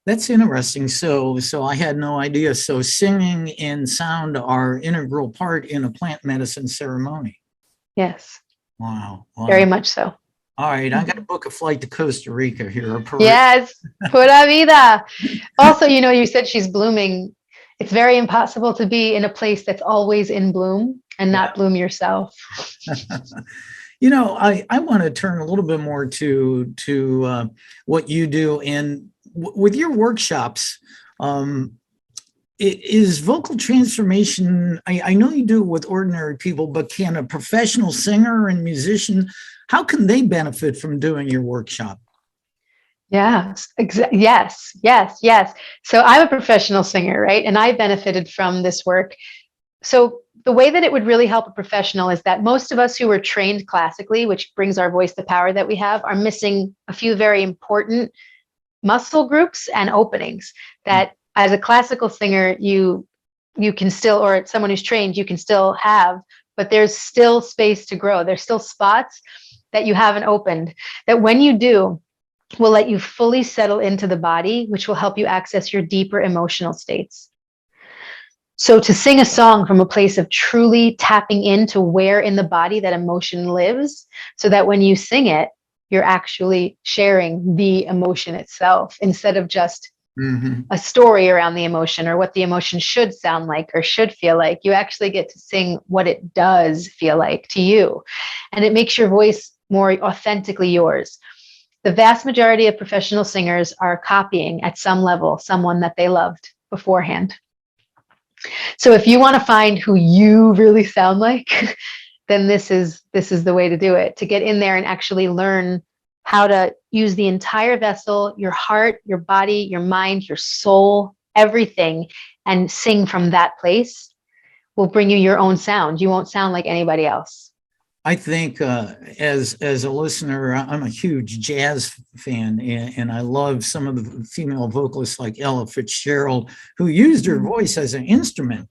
That's interesting. So I had no idea. So singing and sound are integral part in a plant medicine ceremony. Yes. Wow. Very much so. All right. I got to book a flight to Costa Rica here. Or Peru. Yes. Pura vida. Also, you said she's blooming. It's very impossible to be in a place that's always in bloom and not bloom yourself. I want to turn a little bit more to what you do. And with your workshops, is vocal transformation, I know you do it with ordinary people, but can a professional singer and musician, how can they benefit from doing your workshop? Yes. Yes. So I'm a professional singer, right? And I benefited from this work. So the way that it would really help a professional is that most of us who were trained classically, which brings our voice the power that we have, are missing a few very important muscle groups and openings that as a classical singer, you can still, or someone who's trained, you can still have, but there's still space to grow. There's still spots that you haven't opened that when you do, will let you fully settle into the body, which will help you access your deeper emotional states. So to sing a song from a place of truly tapping into where in the body that emotion lives, so that when you sing it, you're actually sharing the emotion itself instead of just a story around the emotion or what the emotion should sound like or should feel like. You actually get to sing what it does feel like to you. And it makes your voice more authentically yours. The vast majority of professional singers are copying at some level someone that they loved beforehand. So if you want to find who you really sound like, then this is the way to do it, to get in there and actually learn how to use the entire vessel, your heart, your body, your mind, your soul, everything, and sing from that place will bring you your own sound. You won't sound like anybody else. I think as a listener, I'm a huge jazz fan, and I love some of the female vocalists like Ella Fitzgerald, who used her voice as an instrument,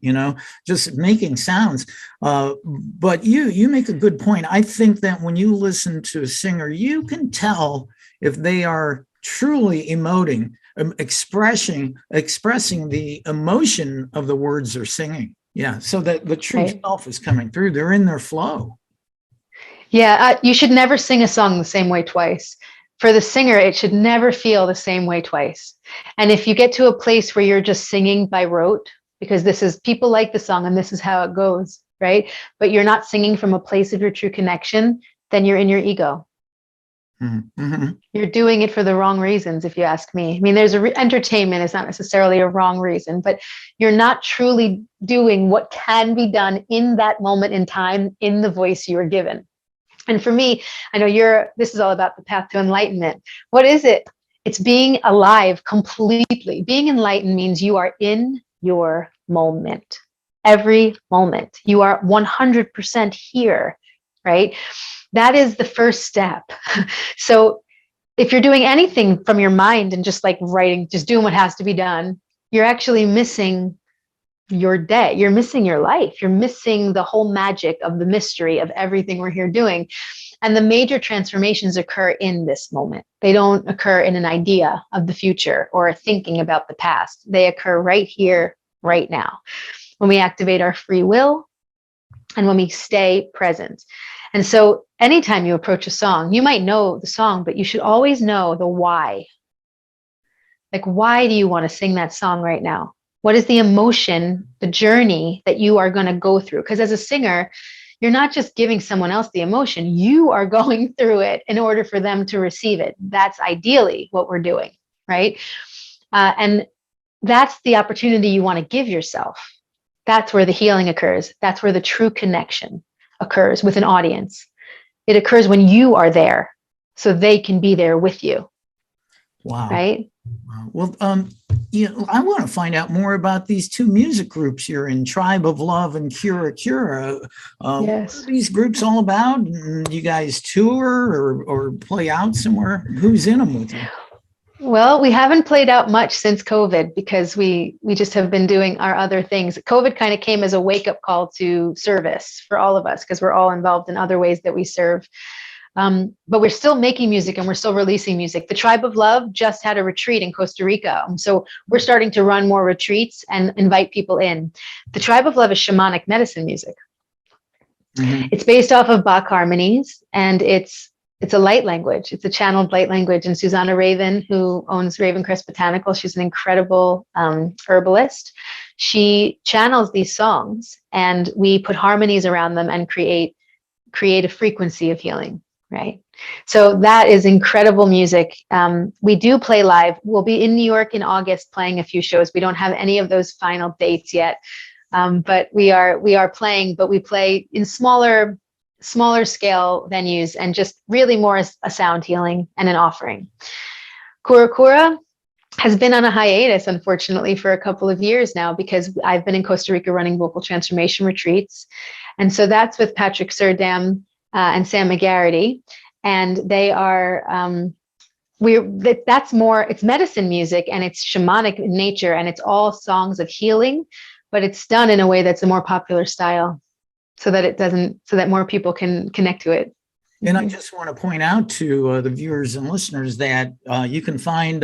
just making sounds. But you make a good point. I think that when you listen to a singer, you can tell if they are truly emoting, expressing the emotion of the words they're singing. Yeah, so that the true self is coming through. They're in their flow. Yeah, you should never sing a song the same way twice. For the singer, it should never feel the same way twice. And if you get to a place where you're just singing by rote, because people like the song and this is how it goes, right? But you're not singing from a place of your true connection, then you're in your ego. Mm-hmm. You're doing it for the wrong reasons, if you ask me. I mean, there's entertainment is not necessarily a wrong reason, but you're not truly doing what can be done in that moment in time in the voice you were given. And for me, I know this is all about the path to enlightenment. What is it? It's being alive completely. Being enlightened means you are in your moment. Every moment. You are 100% here, right? That is the first step. So if you're doing anything from your mind and just like writing, just doing what has to be done, you're actually missing your day. You're missing your life. You're missing the whole magic of the mystery of everything we're here doing. And the major transformations occur in this moment. They don't occur in an idea of the future or thinking about the past. They occur right here, right now, when we activate our free will and when we stay present. And so anytime you approach a song, you might know the song, but you should always know the why. Like, why do you want to sing that song right now? What is the emotion, the journey that you are going to go through? Because as a singer, you're not just giving someone else the emotion, you are going through it in order for them to receive it. That's ideally what we're doing, right? And that's the opportunity you want to give yourself. That's where the healing occurs. That's where the true connection occurs with an audience. It occurs when you are there, so they can be there with you. Wow. Right? Well, I want to find out more about these two music groups you're in, Tribe of Love and Cura Cura. Yes. What are these groups all about? Do you guys tour or play out somewhere? Who's in them with you? Well, we haven't played out much since COVID because we just have been doing our other things. COVID kind of came as a wake-up call to service for all of us because we're all involved in other ways that we serve. But we're still making music and we're still releasing music. The Tribe of Love just had a retreat in Costa Rica. So we're starting to run more retreats and invite people in. The Tribe of Love is shamanic medicine music. Mm-hmm. It's based off of Bach harmonies, and it's a light language. It's a channeled light language. And Susanna Raven, who owns Ravencrest Botanical, she's an incredible herbalist. She channels these songs and we put harmonies around them and create a frequency of healing. Right. So that is incredible music. We do play live. We'll be in New York in August playing a few shows. We don't have any of those final dates yet. But we are playing, but we play in smaller scale venues and just really more as a sound healing and an offering. Cura Cura has been on a hiatus, unfortunately, for a couple of years now because I've been in Costa Rica running vocal transformation retreats. And so that's with Patrick Surdam and Sam McGarity, and they are it's medicine music and it's shamanic in nature and it's all songs of healing, but it's done in a way that's a more popular style so that more people can connect to it. And I just want to point out to the viewers and listeners that you can find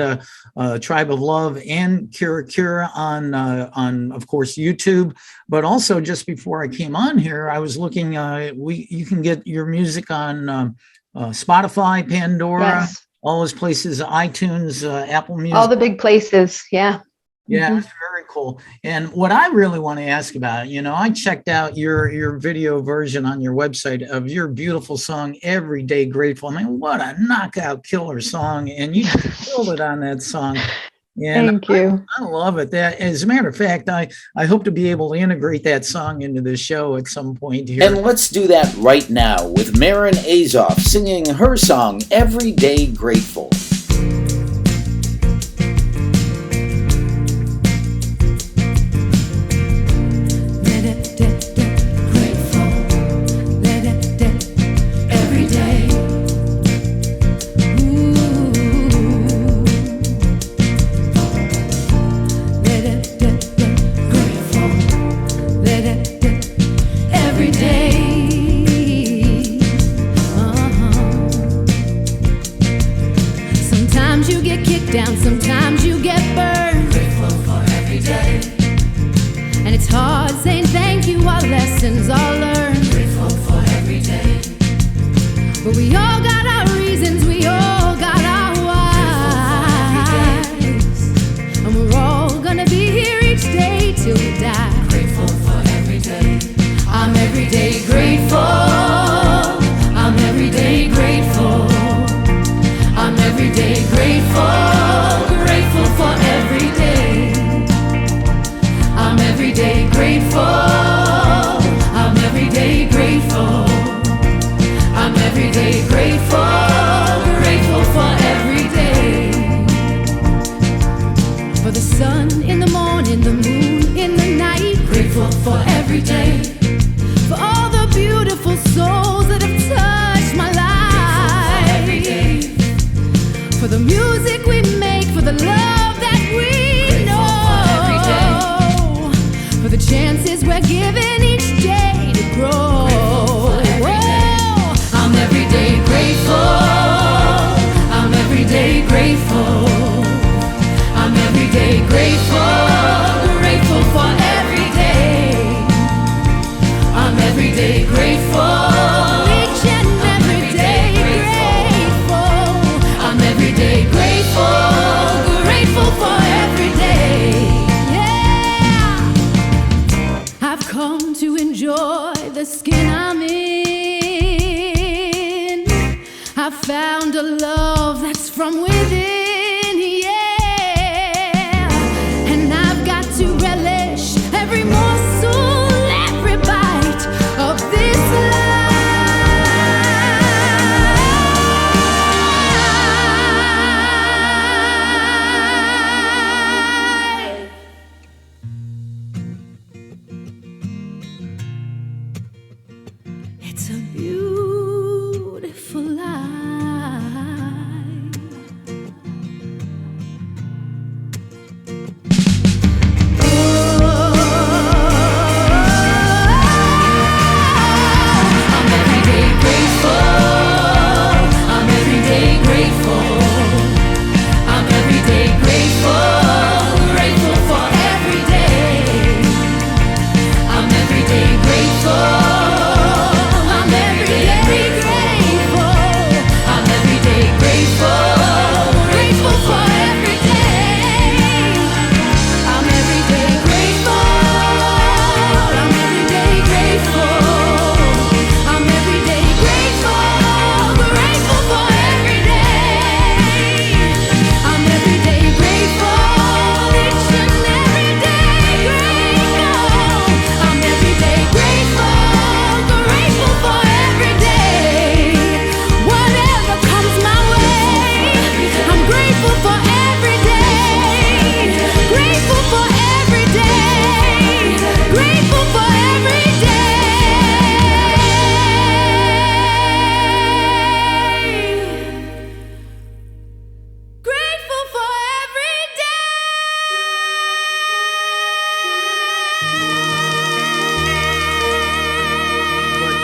Tribe of Love and Cura Cura on, of course, YouTube. But also, just before I came on here, I was looking. You can get your music on Spotify, Pandora, yes. All those places, iTunes, Apple Music, all the big places. Yeah. Yeah, mm-hmm. It's very cool. And what I really want to ask about, I checked out your video version on your website of your beautiful song, Everyday Grateful. I mean, what a knockout killer song. And you killed it on that song. And thank you. I love it. That, as a matter of fact, I hope to be able to integrate that song into the show at some point here. And let's do that right now with Maryn Azoff singing her song, Everyday Grateful. cards saying thank you, our lessons all learned. Grateful for every day. But we all got our reasons, we all got our whys. And we're all gonna be here each day till we die. Grateful for every day. I'm every day grateful. I'm every day grateful. I'm every day grateful. Grateful for every day. I'm every day grateful. I'm every day grateful. I'm every day grateful. Grateful for every day. For the sun in the morning, the moon in the night. Grateful for every day. For all the beautiful souls that have touched my life. Every day. For the music we make, for the love that we know. For the chances we're given each day to grow. Whoa. I'm every day grateful. I'm every day grateful. I'm every day grateful. Grateful for every day. I'm every day grateful. Each and every day grateful. I'm every day grateful. Grateful for every day. Yeah. I've come to enjoy the skin I'm in. I found a love that's from within, yeah. And I've got to relish every morsel, every bite of this life. It's a beautiful life. I'm every day grateful. I'm every day grateful. I'm every day grateful. Grateful for every day. I'm every day grateful. I'm every day grateful. I'm every day grateful. Grateful for every day. I'm every day grateful. I'm every day grateful. I'm every day grateful. Grateful for every day. I'm every day grateful. Each and every day grateful. I'm every day grateful. Grateful for every day. Whatever comes my way, I'm grateful for every day. Grateful for every day. Grateful for every day. Grateful for every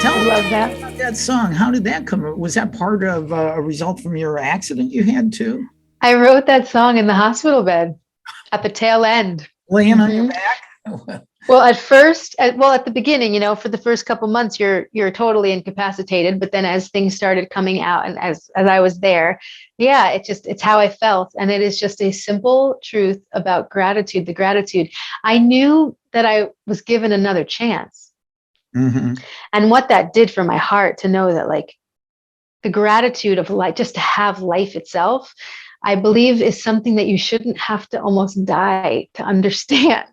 Tell I me love that. about that song. How did that come? Was that part of a result from your accident you had too? I wrote that song in the hospital bed at the tail end. Laying on your Mhm. back? Well, at first, at the beginning, for the first couple months, you're totally incapacitated. But then, as things started coming out, and as I was there, yeah, it's how I felt, and it is just a simple truth about gratitude. The gratitude, I knew that I was given another chance, Mm-hmm. and what that did for my heart to know that, like, the gratitude of life, just to have life itself, I believe is something that you shouldn't have to almost die to understand.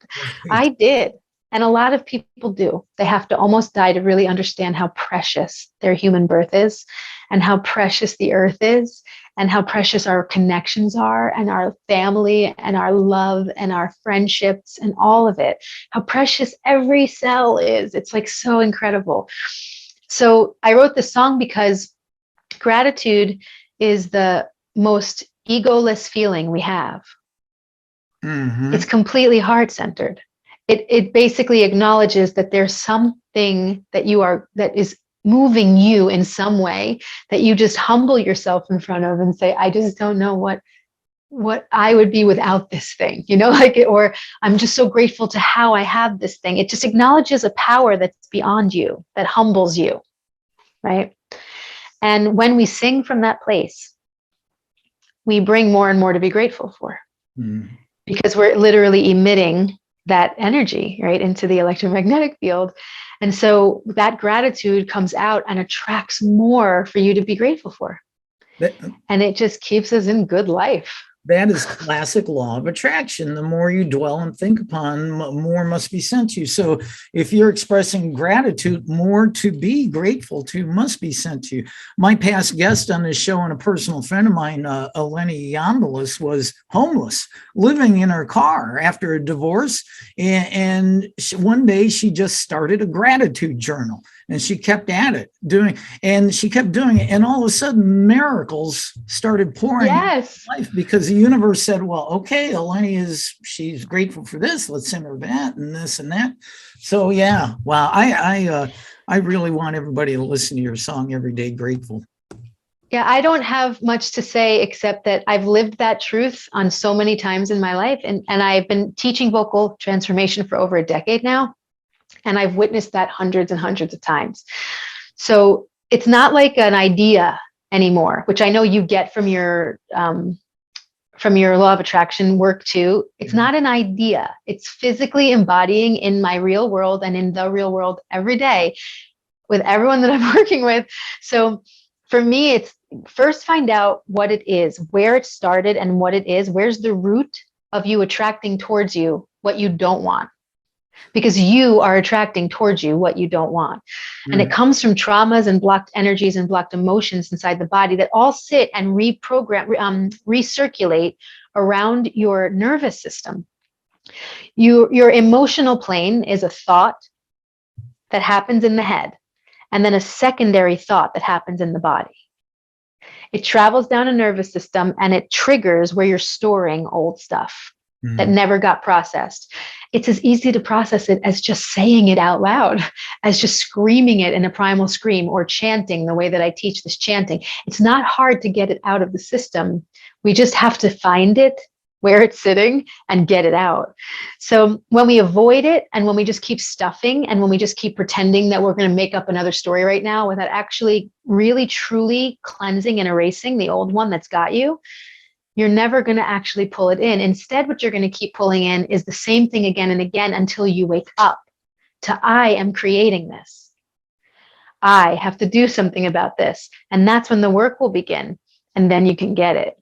I did. And a lot of people do. They have to almost die to really understand how precious their human birth is, and how precious the earth is, and how precious our connections are, and our family, and our love, and our friendships, and all of it. How precious every cell is. It's like so incredible. So I wrote this song because gratitude is the most egoless feeling we have. Mm-hmm. It's completely heart-centered. It basically acknowledges that there's something that is moving you in some way, that you just humble yourself in front of and say, I just don't know what I would be without this thing, like it, or I'm just so grateful to how I have this thing. It just acknowledges a power that's beyond you, that humbles you, right? And when we sing from that place, we bring more and more to be grateful for, because we're literally emitting that energy, right, into the electromagnetic field. And so that gratitude comes out and attracts more for you to be grateful for. And it just keeps us in good life. That is classic law of attraction. The more you dwell and think upon, more must be sent to you. So if you're expressing gratitude, more to be grateful to must be sent to you. My past guest on this show and a personal friend of mine, Eleni Yondelis, was homeless, living in her car after a divorce. And one day she just started a gratitude journal. And she kept at it, and she kept doing it. And all of a sudden, miracles started pouring into life, because the universe said, well, okay, Eleni she's grateful for this. Let's send her that and this and that. So, yeah, wow. I really want everybody to listen to your song, Everyday Grateful. Yeah, I don't have much to say except that I've lived that truth on so many times in my life. And I've been teaching vocal transformation for over a decade now. And I've witnessed that hundreds and hundreds of times. So it's not like an idea anymore, which I know you get from your law of attraction work too. It's not an idea. It's physically embodying in my real world and in the real world every day with everyone that I'm working with. So for me, it's first find out what it is, where it started and what it is. Where's the root of you attracting towards you what you don't want? Because you are attracting towards you what you don't want. And it comes from traumas and blocked energies and blocked emotions inside the body that all sit and recirculate around your nervous system. Your emotional plane is a thought that happens in the head, and then a secondary thought that happens in the body. It travels down a nervous system and it triggers where you're storing old stuff that never got processed. It's as easy to process it as just saying it out loud, as just screaming it in a primal scream, or chanting the way that I teach this chanting. It's not hard to get it out of the system. We just have to find it where it's sitting and get it out. So when we avoid it, and when we just keep stuffing, and when we just keep pretending that we're going to make up another story right now without actually really truly cleansing and erasing the old one that's got you, you're never going to actually pull it in. Instead, what you're going to keep pulling in is the same thing again and again until you wake up to, I am creating this. I have to do something about this. And that's when the work will begin. And then you can get it.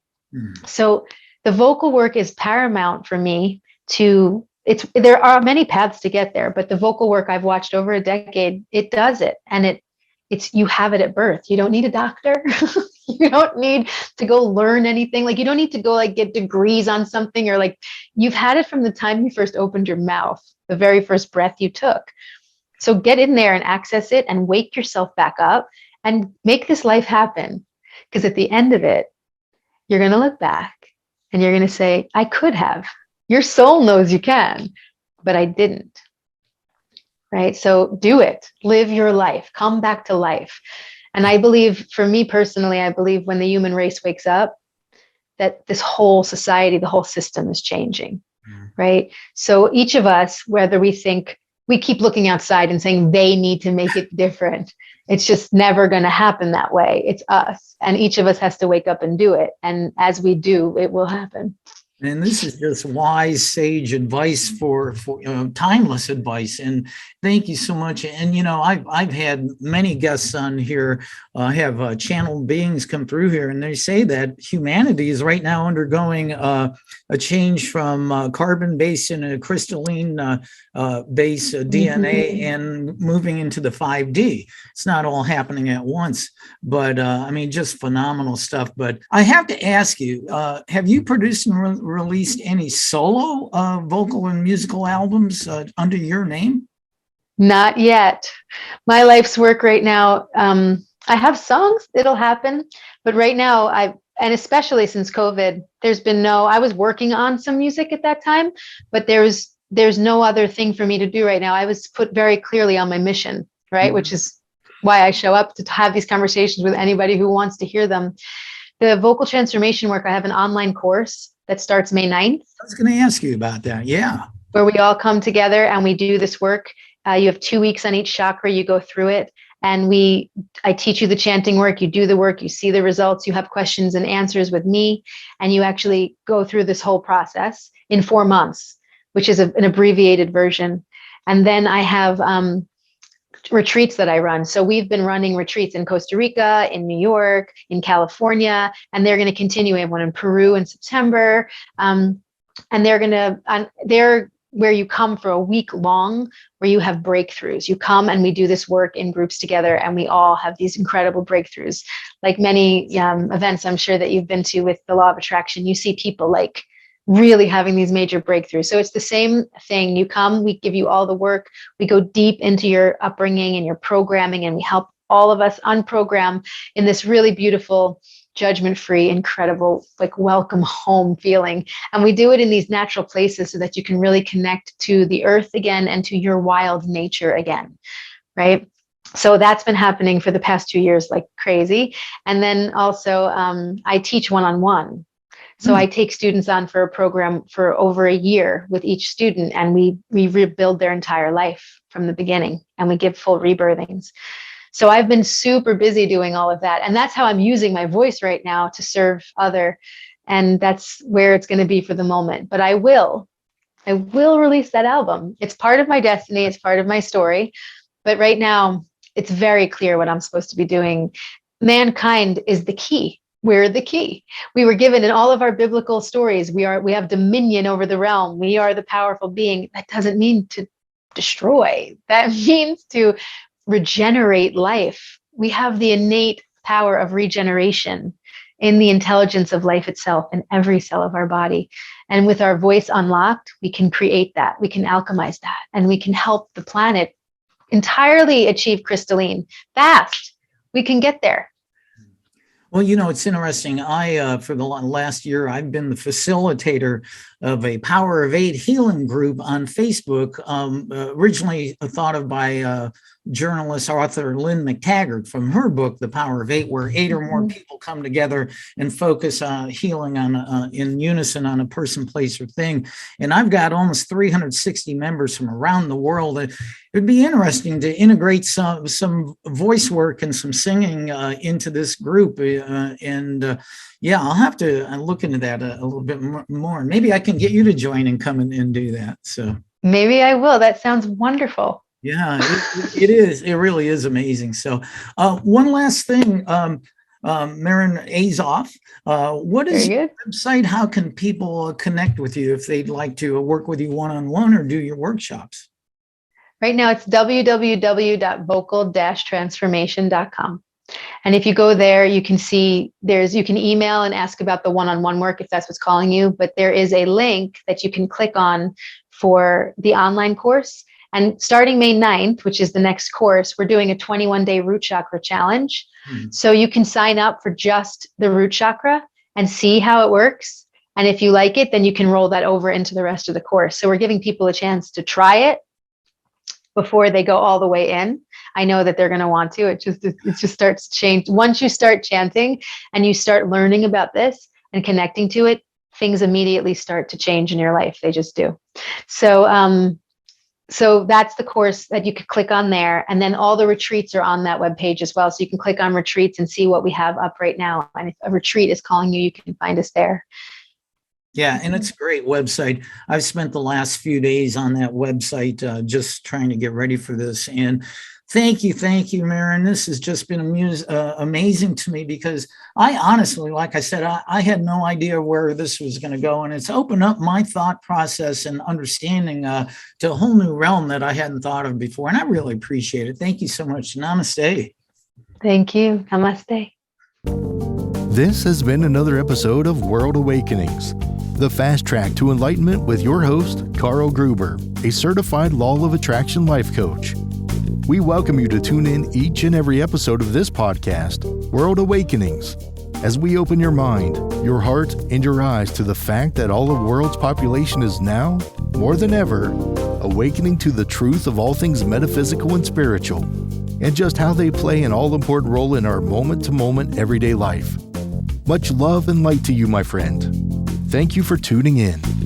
So the vocal work is paramount for me there are many paths to get there, but the vocal work I've watched over a decade, it does it. And you have it at birth. You don't need a doctor. You don't need to go learn anything. Like, you don't need to go get degrees on something, or you've had it from the time you first opened your mouth, the very first breath you took. So get in there and access it and wake yourself back up and make this life happen. Because at the end of it, you're going to look back and you're going to say, I could have. Your soul knows you can, but I didn't. Right? So do it. Live your life. Come back to life. And I believe, for me personally, I believe when the human race wakes up, that this whole society, the whole system is changing, right? So each of us, whether we keep looking outside and saying they need to make it different, it's just never going to happen that way. It's us. And each of us has to wake up and do it. And as we do, it will happen. And this is just wise, sage advice for timeless advice. And thank you so much. And, I've had many guests on here, have channeled beings come through here, and they say that humanity is right now undergoing a change from carbon-based in a crystalline base DNA and moving into the 5D. It's not all happening at once, but just phenomenal stuff. But I have to ask you, have you produced and released any solo vocal and musical albums under your name? Not yet. My life's work right now, I have songs, it'll happen, but right now and especially since COVID, I was working on some music at that time, but there's no other thing for me to do right now. I was put very clearly on my mission, right? Which is why I show up to have these conversations with anybody who wants to hear them. The vocal transformation work, I have an online course that starts May 9th. I was going to ask you about that. Yeah. Where we all come together and we do this work. You have 2 weeks on each chakra. You go through it. And I teach you the chanting work, you do the work, you see the results, you have questions and answers with me, and you actually go through this whole process in 4 months, which is an abbreviated version. And then I have retreats that I run. So we've been running retreats in Costa Rica, in New York, in California, and they're going to continue. I have one in Peru in September. And they're where you come for a week long, where you have breakthroughs. You come and we do this work in groups together, and we all have these incredible breakthroughs. Like many events I'm sure that you've been to with the law of attraction, you see people like really having these major breakthroughs. So it's the same thing. You come, we give you all the work. We go deep into your upbringing and your programming, and we help all of us unprogram in this really beautiful, judgment-free, incredible, like welcome home feeling. And we do it in these natural places so that you can really connect to the earth again and to your wild nature again, right? So that's been happening for the past 2 years like crazy. And then also I teach one-on-one. So I take students on for a program for over a year with each student, and we rebuild their entire life from the beginning, and we give full rebirthings. So I've been super busy doing all of that. And that's how I'm using my voice right now to serve other. And that's where it's going to be for the moment. But I will release that album. It's part of my destiny. It's part of my story. But right now, it's very clear what I'm supposed to be doing. Mankind is the key. We're the key. We were given in all of our biblical stories, we have dominion over the realm. We are the powerful being. That doesn't mean to destroy. That means to regenerate life. We have the innate power of regeneration in the intelligence of life itself in every cell of our body. And with our voice unlocked, we can create that. We can alchemize that. And we can help the planet entirely achieve crystalline fast. We can get there. Well, it's interesting. For the last year, I've been the facilitator of a Power of 8 healing group on Facebook, originally thought of by journalist author Lynn McTaggart from her book, The Power of 8, where 8 or more people come together and focus on healing in unison on a person, place, or thing. And I've got almost 360 members from around the world. It would be interesting to integrate some voice work and some singing into this group. I'll have to look into that a little bit more. Maybe I can get you to join and come in and do that. So maybe I will. That sounds wonderful. Yeah, it is. It really is amazing. So one last thing, Maryn Azoff, what is your website? How can people connect with you if they'd like to work with you one-on-one or do your workshops? Right now it's www.vocal-transformation.com. And if you go there, you can see you can email and ask about the one-on-one work if that's what's calling you. But there is a link that you can click on for the online course. And starting May 9th, which is the next course, we're doing a 21-day root chakra challenge. Mm-hmm. So you can sign up for just the root chakra and see how it works. And if you like it, then you can roll that over into the rest of the course. So we're giving people a chance to try it before they go all the way in. I know that they're going to want to. It just starts to change. Once you start chanting and you start learning about this and connecting to it, things immediately start to change in your life. They just do. So that's the course that you could click on there. And then all the retreats are on that webpage as well. So you can click on retreats and see what we have up right now. And if a retreat is calling you, you can find us there. Yeah, and it's a great website. I've spent the last few days on that website just trying to get ready for this. And thank you, Maryn. This has just been amazing to me because I honestly, like I said, I had no idea where this was going to go. And it's opened up my thought process and understanding to a whole new realm that I hadn't thought of before. And I really appreciate it. Thank you so much. Namaste. Thank you. Namaste. This has been another episode of World Awakenings, the fast track to enlightenment with your host, Carl Gruber, a certified Law of Attraction life coach. We welcome you to tune in each and every episode of this podcast, World Awakenings, as we open your mind, your heart, and your eyes to the fact that all the world's population is now, more than ever, awakening to the truth of all things metaphysical and spiritual, and just how they play an all-important role in our moment-to-moment everyday life. Much love and light to you, my friend. Thank you for tuning in.